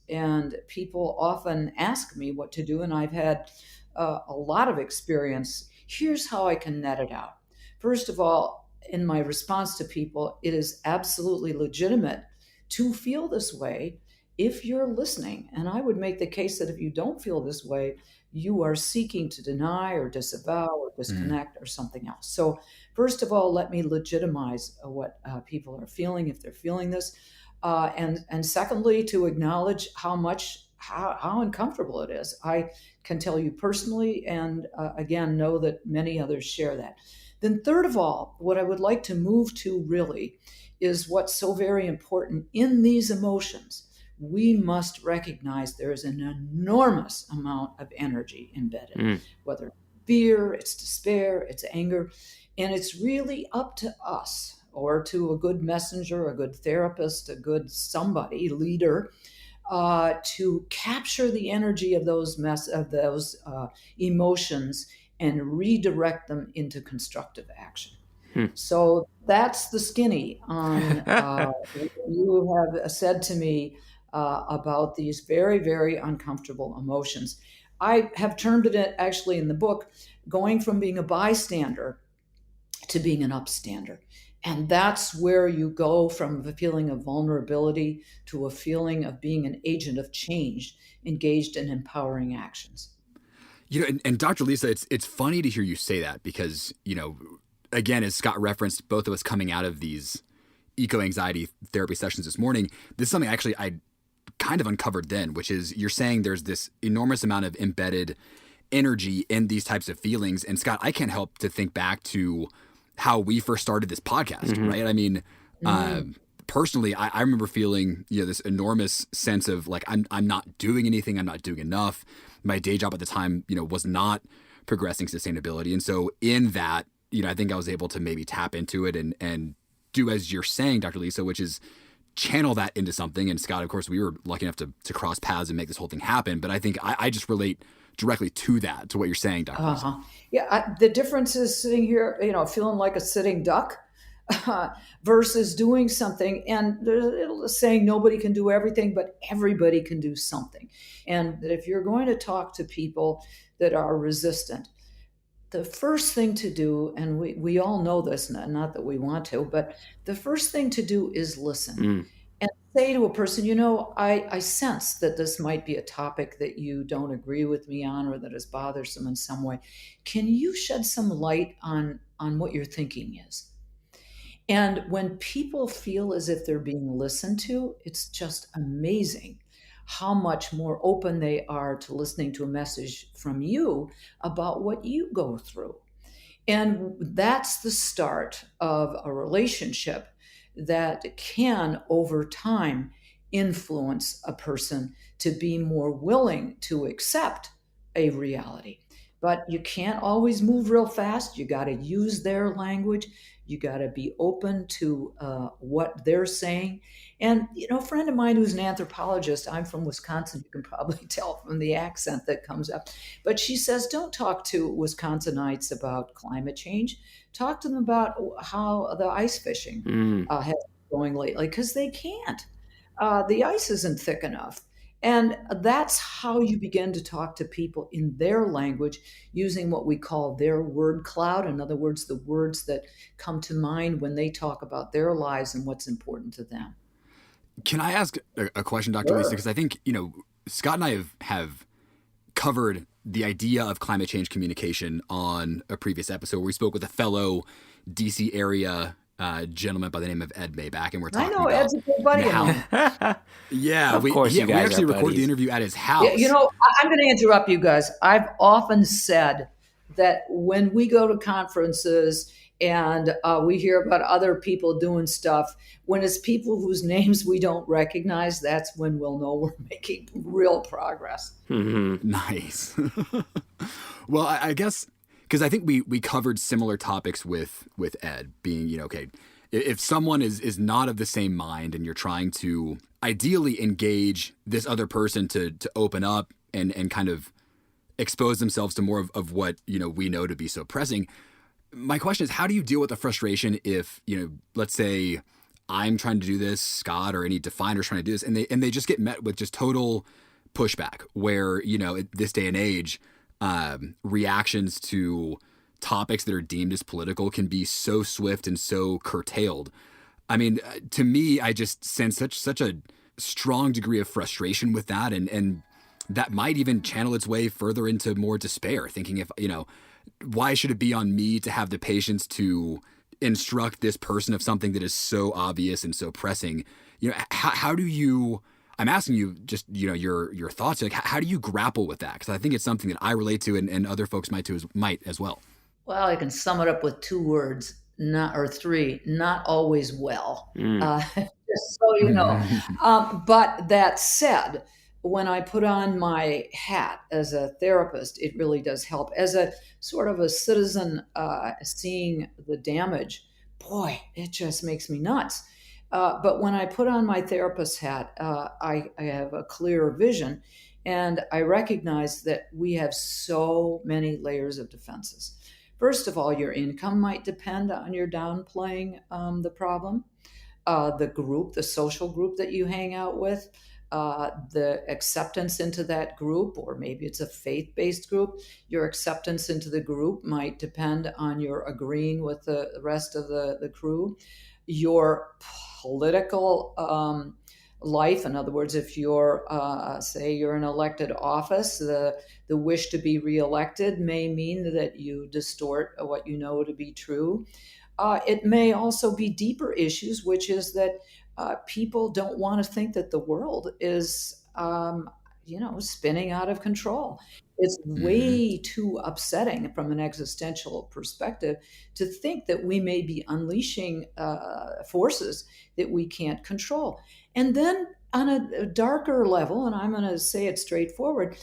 And people often ask me what to do, and I've had a lot of experience. Here's how I can net it out. First of all, in my response to people, it is absolutely legitimate to feel this way if you're listening. And I would make the case that if you don't feel this way, you are seeking to deny or disavow or disconnect or something else. So first of all, let me legitimize what people are feeling if they're feeling this. And secondly, to acknowledge how uncomfortable it is. I can tell you personally, and again, know that many others share that. Then third of all, what I would like to move to really is what's so very important in these emotions. We must recognize there is an enormous amount of energy embedded, whether it's fear, it's despair, it's anger, and it's really up to us or to a good messenger, a good therapist, a good somebody, leader, to capture the energy of those emotions and redirect them into constructive action. So that's the skinny on what you have said to me about these very, very uncomfortable emotions. I have termed it actually in the book, going from being a bystander to being an upstander. And that's where you go from a feeling of vulnerability to a feeling of being an agent of change, engaged in empowering actions. And Dr. Lisa, it's funny to hear you say that because, again, as Scott referenced, both of us coming out of these eco-anxiety therapy sessions this morning, this is something actually I kind of uncovered then, which is you're saying there's this enormous amount of embedded energy in these types of feelings. And Scott, I can't help to think back to how we first started this podcast, right? I mean, personally, I remember feeling, this enormous sense of like, I'm not doing anything. I'm not doing enough. My day job at the time, was not progressing sustainability. And so in that, I think I was able to maybe tap into it and do as you're saying, Dr. Lisa, which is channel that into something. And Scott, of course, we were lucky enough to cross paths and make this whole thing happen. But I think I just relate directly to that, to what you're saying, Dr. Lisa. Yeah, the difference is sitting here, feeling like a sitting duck versus doing something. And there's saying nobody can do everything, but everybody can do something. And that if you're going to talk to people that are resistant, the first thing to do, and we all know this, not that we want to, but the first thing to do is listen. And say to a person, I sense that this might be a topic that you don't agree with me on or that is bothersome in some way. Can you shed some light on what your thinking is? And when people feel as if they're being listened to, it's just amazing how much more open they are to listening to a message from you about what you go through. And that's the start of a relationship that can, over time, influence a person to be more willing to accept a reality. But you can't always move real fast. You got to use their language. You got to be open to what they're saying. And, a friend of mine who's an anthropologist, I'm from Wisconsin, you can probably tell from the accent that comes up, but she says, don't talk to Wisconsinites about climate change. Talk to them about how the ice fishing has been going lately, because they can't. The ice isn't thick enough. And that's how you begin to talk to people in their language, using what we call their word cloud. In other words, the words that come to mind when they talk about their lives and what's important to them. Can I ask a question, Dr. Lisa? Because I think, Scott and I have covered the idea of climate change communication on a previous episode where we spoke with a fellow DC area gentleman by the name of Ed Mayback, and we're talking about Ed's a good buddy of mine. Yeah, of course, you guys we actually are recorded buddies. the interview at his house. Yeah, I'm going to interrupt you guys. I've often said that when we go to conferences and we hear about other people doing stuff, when it's people whose names we don't recognize, that's when we'll know we're making real progress. Nice. Well, I guess because I think we covered similar topics with Ed being, okay, if someone is not of the same mind and you're trying to ideally engage this other person to open up and kind of expose themselves to more of what, we know to be so pressing. My question is, how do you deal with the frustration if, let's say I'm trying to do this, Scott or any definer's trying to do this, and they just get met with just total pushback where, at this day and age, reactions to topics that are deemed as political can be so swift and so curtailed. I mean, to me, I just sense such a strong degree of frustration with that. And that might even channel its way further into more despair, thinking if, why should it be on me to have the patience to instruct this person of something that is so obvious and so pressing? How do you, I'm asking you just, your thoughts, like how do you grapple with that? Because I think it's something that I relate to and other folks might as well. Well, I can sum it up with 2 words, or 3, not always well. Just so you know. But that said, when I put on my hat as a therapist, it really does help. As a sort of a citizen seeing the damage, boy, it just makes me nuts. But when I put on my therapist hat, I have a clearer vision, and I recognize that we have so many layers of defenses. First of all, your income might depend on your downplaying the problem. The group, the social group that you hang out with, the acceptance into that group, or maybe it's a faith-based group, your acceptance into the group might depend on your agreeing with the rest of the crew. Your political life, in other words, if you're, say you're in elected office, the wish to be reelected may mean that you distort what you know to be true. It may also be deeper issues, which is that people don't want to think that the world is, spinning out of control. It's way too upsetting from an existential perspective to think that we may be unleashing forces that we can't control. And then on a darker level, and I'm going to say it straightforward,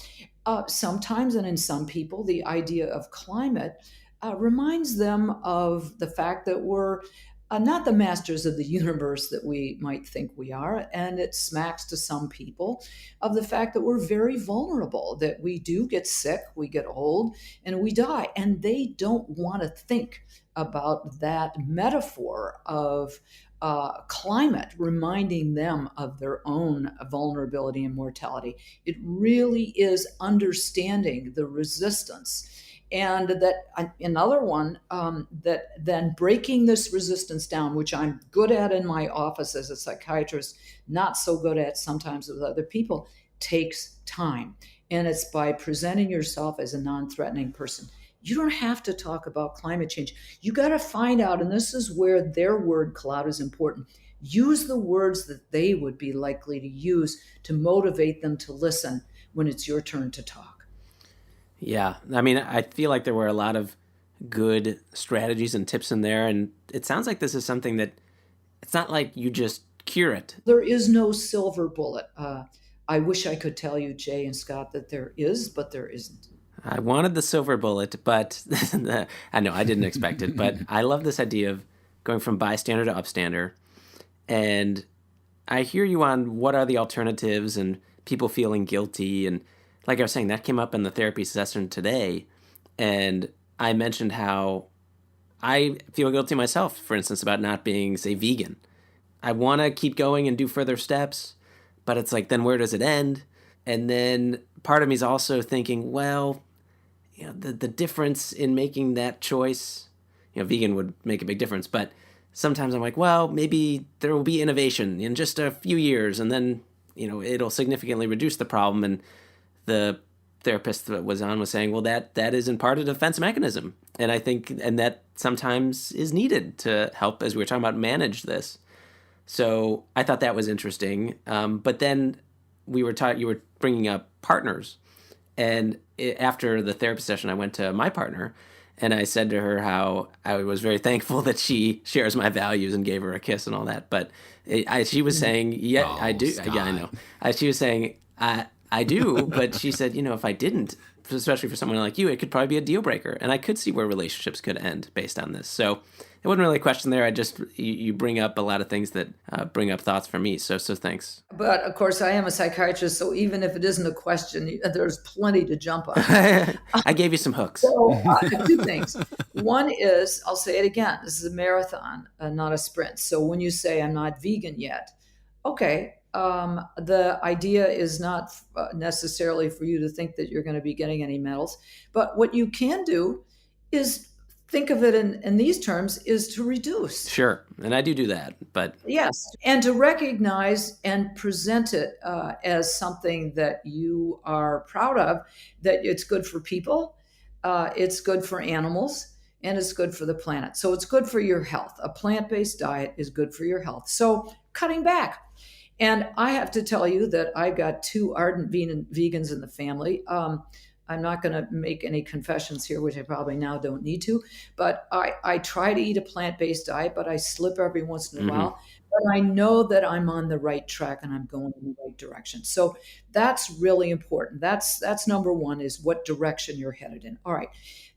sometimes and in some people, the idea of climate reminds them of the fact that we're not the masters of the universe that we might think we are. And it smacks to some people of the fact that we're very vulnerable, that we do get sick, we get old, and we die. And they don't want to think about that metaphor of climate reminding them of their own vulnerability and mortality. It really is understanding the resistance. And that another one, that then breaking this resistance down, which I'm good at in my office as a psychiatrist, not so good at sometimes with other people, takes time. And it's by presenting yourself as a non-threatening person. You don't have to talk about climate change. You got to find out, and this is where their word cloud is important. Use the words that they would be likely to use to motivate them to listen when it's your turn to talk. Yeah, I mean, I feel like there were a lot of good strategies and tips in there, and it sounds like this is something that it's not like you just cure it. There is no silver bullet. I wish I could tell you, Jay and Scott, that there is, but there isn't. I wanted the silver bullet, but I know I didn't expect it, but I love this idea of going from bystander to upstander, and I hear you on what are the alternatives and people feeling guilty, and like I was saying, that came up in the therapy session today, and I mentioned how I feel guilty myself, for instance, about not being, say, vegan. I want to keep going and do further steps, but it's like, then where does it end? And then part of me is also thinking, well, the difference in making that choice, vegan would make a big difference, but sometimes I'm like, well, maybe there will be innovation in just a few years, and then, it'll significantly reduce the problem. And the therapist that was on was saying, well, that is in part a defense mechanism. And I think, and that sometimes is needed to help, as we were talking about, manage this. So I thought that was interesting. But then you were bringing up partners. And after the therapy session, I went to my partner and I said to her how I was very thankful that she shares my values and gave her a kiss and all that. But she was saying, yeah, I do. Scott. Yeah, I know. She was saying, I do, but she said, if I didn't, especially for someone like you, it could probably be a deal breaker. And I could see where relationships could end based on this. So it wasn't really a question there. You bring up a lot of things that bring up thoughts for me. So thanks. But of course, I am a psychiatrist, so even if it isn't a question, there's plenty to jump on. I gave you some hooks. So 2 things. One is, I'll say it again, this is a marathon, not a sprint. So when you say I'm not vegan yet, okay, the idea is not necessarily for you to think that you're going to be getting any medals, but what you can do is think of it in these terms, is to reduce. Sure. And I do that, but Yes. And to recognize and present it as something that you are proud of, that it's good for people, it's good for animals, and it's good for the planet. So it's good for your health. A plant-based diet is good for your health. So cutting back. And I have to tell you that I've got two ardent vegans in the family. I'm not going to make any confessions here, which I probably now don't need to, but I try to eat a plant-based diet, but I slip every once in a while. But I know that I'm on the right track and I'm going in the right direction. So that's really important. That's number one, is what direction you're headed in. All right.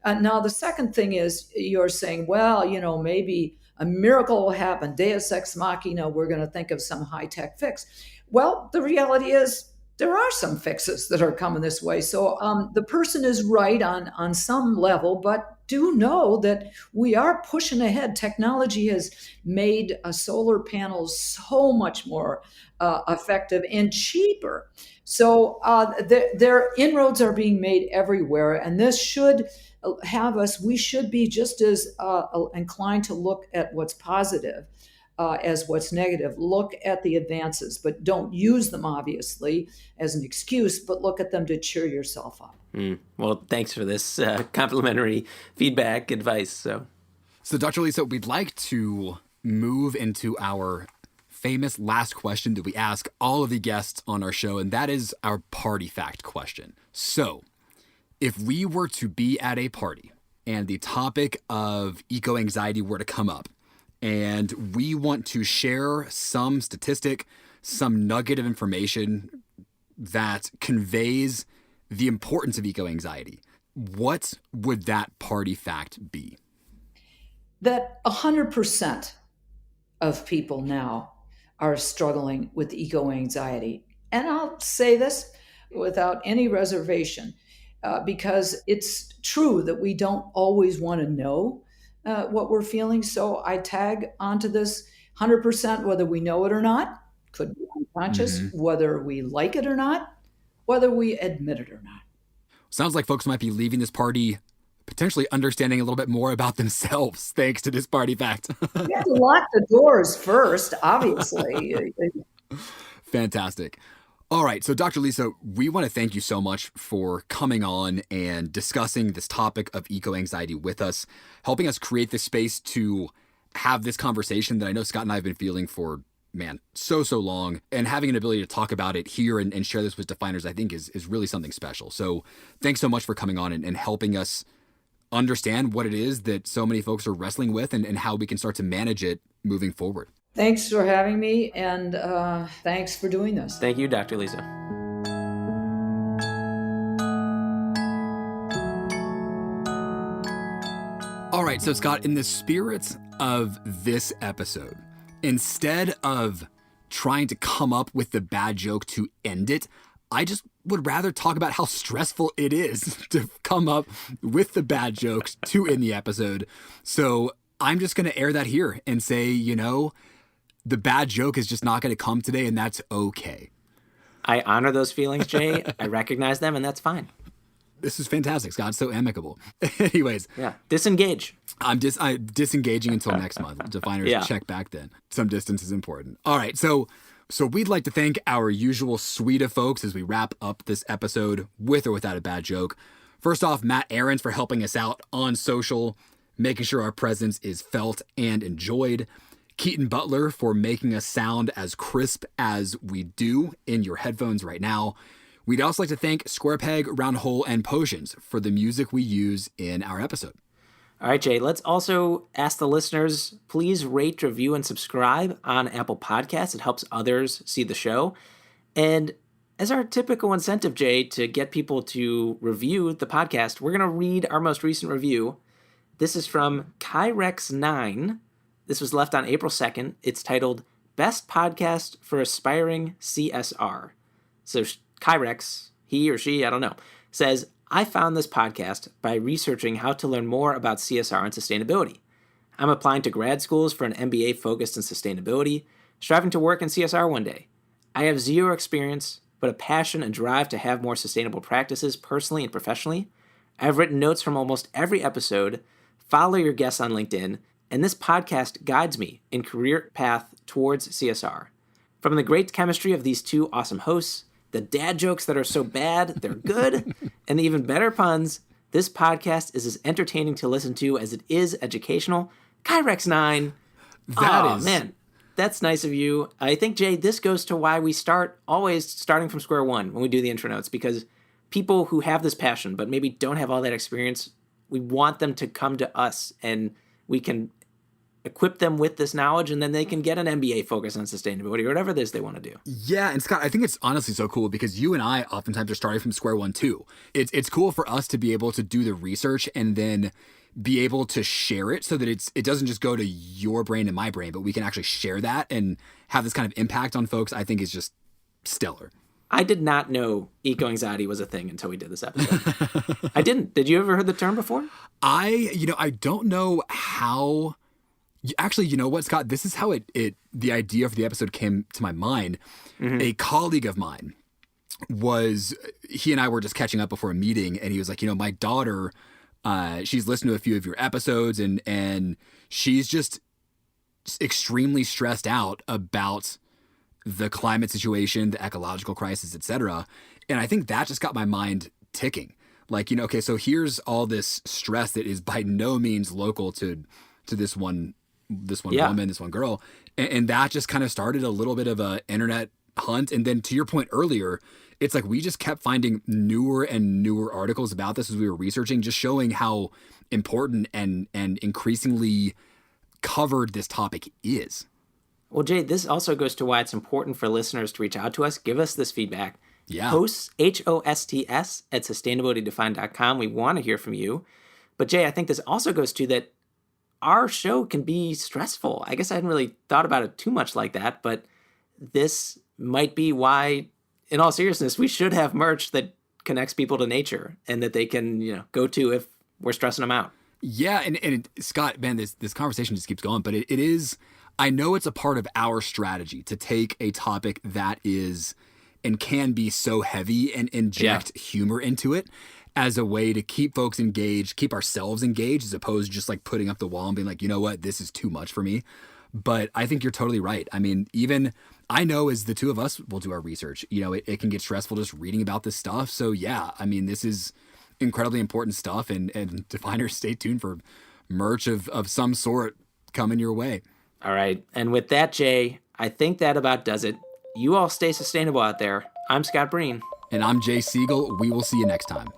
Now, the second thing is, you're saying, well, maybe a miracle will happen. Deus ex machina, we're going to think of some high-tech fix. Well, the reality is, there are some fixes that are coming this way. So the person is right on some level, but do know that we are pushing ahead. Technology has made solar panels so much more effective and cheaper. So their inroads are being made everywhere. And this should have us, we should be just as inclined to look at what's positive as what's negative. Look at the advances, but don't use them, obviously, as an excuse, but look at them to cheer yourself up. Well, thanks for this complimentary feedback, advice. So, Dr. Lisa, we'd like to move into our famous last question that we ask all of the guests on our show, and that is our party fact question. So, if we were to be at a party and the topic of eco-anxiety were to come up, and we want to share some statistic, some nugget of information that conveys the importance of eco-anxiety, what would that party fact be? That 100% of people now are struggling with eco-anxiety. And I'll say this without any reservation, because it's true that we don't always want to know what we're feeling. So I tag onto this 100%, whether we know it or not, could be unconscious, whether we like it or not, whether we admit it or not. Sounds like folks might be leaving this party potentially understanding a little bit more about themselves thanks to this party fact. You have to lock the doors first, obviously. Fantastic. All right. So, Dr. Lisa, we want to thank you so much for coming on and discussing this topic of eco-anxiety with us, helping us create this space to have this conversation that I know Scott and I have been feeling for, so long. And having an ability to talk about it here and share this with definers, I think is really something special. So thanks so much for coming on and helping us understand what it is that so many folks are wrestling with and how we can start to manage it moving forward. Thanks for having me, and thanks for doing this. Thank you, Dr. Lisa. All right, so Scott, in the spirit of this episode, instead of trying to come up with the bad joke to end it, I just would rather talk about how stressful it is to come up with the bad jokes to end the episode. So I'm just going to air that here and say, the bad joke is just not going to come today, and that's okay. I honor those feelings, Jay. I recognize them, and that's fine. This is fantastic, Scott. So amicable. Anyways. Yeah. Disengage. I'm disengaging until next month. Definers, check back then. Some distance is important. All right. So we'd like to thank our usual suite of folks as we wrap up this episode with or without a bad joke. First off, Matt Aarons for helping us out on social, making sure our presence is felt and enjoyed. Keaton Butler for making us sound as crisp as we do in your headphones right now. We'd also like to thank Square Peg, Round Hole, and Potions for the music we use in our episode. All right, Jay, let's also ask the listeners, please rate, review, and subscribe on Apple Podcasts. It helps others see the show. And as our typical incentive, Jay, to get people to review the podcast, we're going to read our most recent review. This is from Kyrex9. This was left on April 2nd. It's titled Best Podcast for Aspiring CSR. So Kyrex, he or she, I don't know, says, I found this podcast by researching how to learn more about CSR and sustainability. I'm applying to grad schools for an MBA focused on sustainability, striving to work in CSR one day. I have zero experience, but a passion and drive to have more sustainable practices personally and professionally. I've written notes from almost every episode, follow your guests on LinkedIn, and this podcast guides me in career path towards CSR. From the great chemistry of these two awesome hosts, the dad jokes that are so bad they're good, and the even better puns, this podcast is as entertaining to listen to as it is educational. Kyrex 9. Man, that's nice of you. I think, Jay, this goes to why we always starting from square one when we do the intro notes, because people who have this passion but maybe don't have all that experience, we want them to come to us and we can equip them with this knowledge, and then they can get an MBA focus on sustainability or whatever it is they want to do. Yeah, and Scott, I think it's honestly so cool because you and I oftentimes are starting from square one too. It's cool for us to be able to do the research and then be able to share it so that it doesn't just go to your brain and my brain, but we can actually share that and have this kind of impact on folks. I think is just stellar. I did not know eco-anxiety was a thing until we did this episode. I didn't. Did you ever heard the term before? I don't know how. Actually, you know what, Scott? This is how the idea for the episode came to my mind. Mm-hmm. A colleague of mine he and I were just catching up before a meeting, and he was like, my daughter, she's listened to a few of your episodes, and she's just extremely stressed out about the climate situation, the ecological crisis, etc. And I think that just got my mind ticking. Like, okay, so here's all this stress that is by no means local to this one woman, this one girl. And that just kind of started a little bit of a internet hunt. And then to your point earlier, it's like we just kept finding newer and newer articles about this as we were researching, just showing how important and increasingly covered this topic is. Well, Jay, this also goes to why it's important for listeners to reach out to us. Give us this feedback. Yeah. Hosts, HOSTS, at sustainabilitydefined.com. We want to hear from you. But Jay, I think this also goes to that our show can be stressful. I guess I hadn't really thought about it too much like that, but this might be why, in all seriousness, we should have merch that connects people to nature and that they can, go to if we're stressing them out. Yeah, and Scott, man, this conversation just keeps going, but it is, I know it's a part of our strategy to take a topic that is and can be so heavy and inject humor into it as a way to keep folks engaged, keep ourselves engaged, as opposed to just like putting up the wall and being like, you know what, this is too much for me. But I think you're totally right. I mean, even I know as the two of us will do our research, it can get stressful just reading about this stuff. So yeah, I mean, this is incredibly important stuff, and Definers, stay tuned for merch of some sort coming your way. All right. And with that, Jay, I think that about does it. You all stay sustainable out there. I'm Scott Breen. And I'm Jay Siegel. We will see you next time.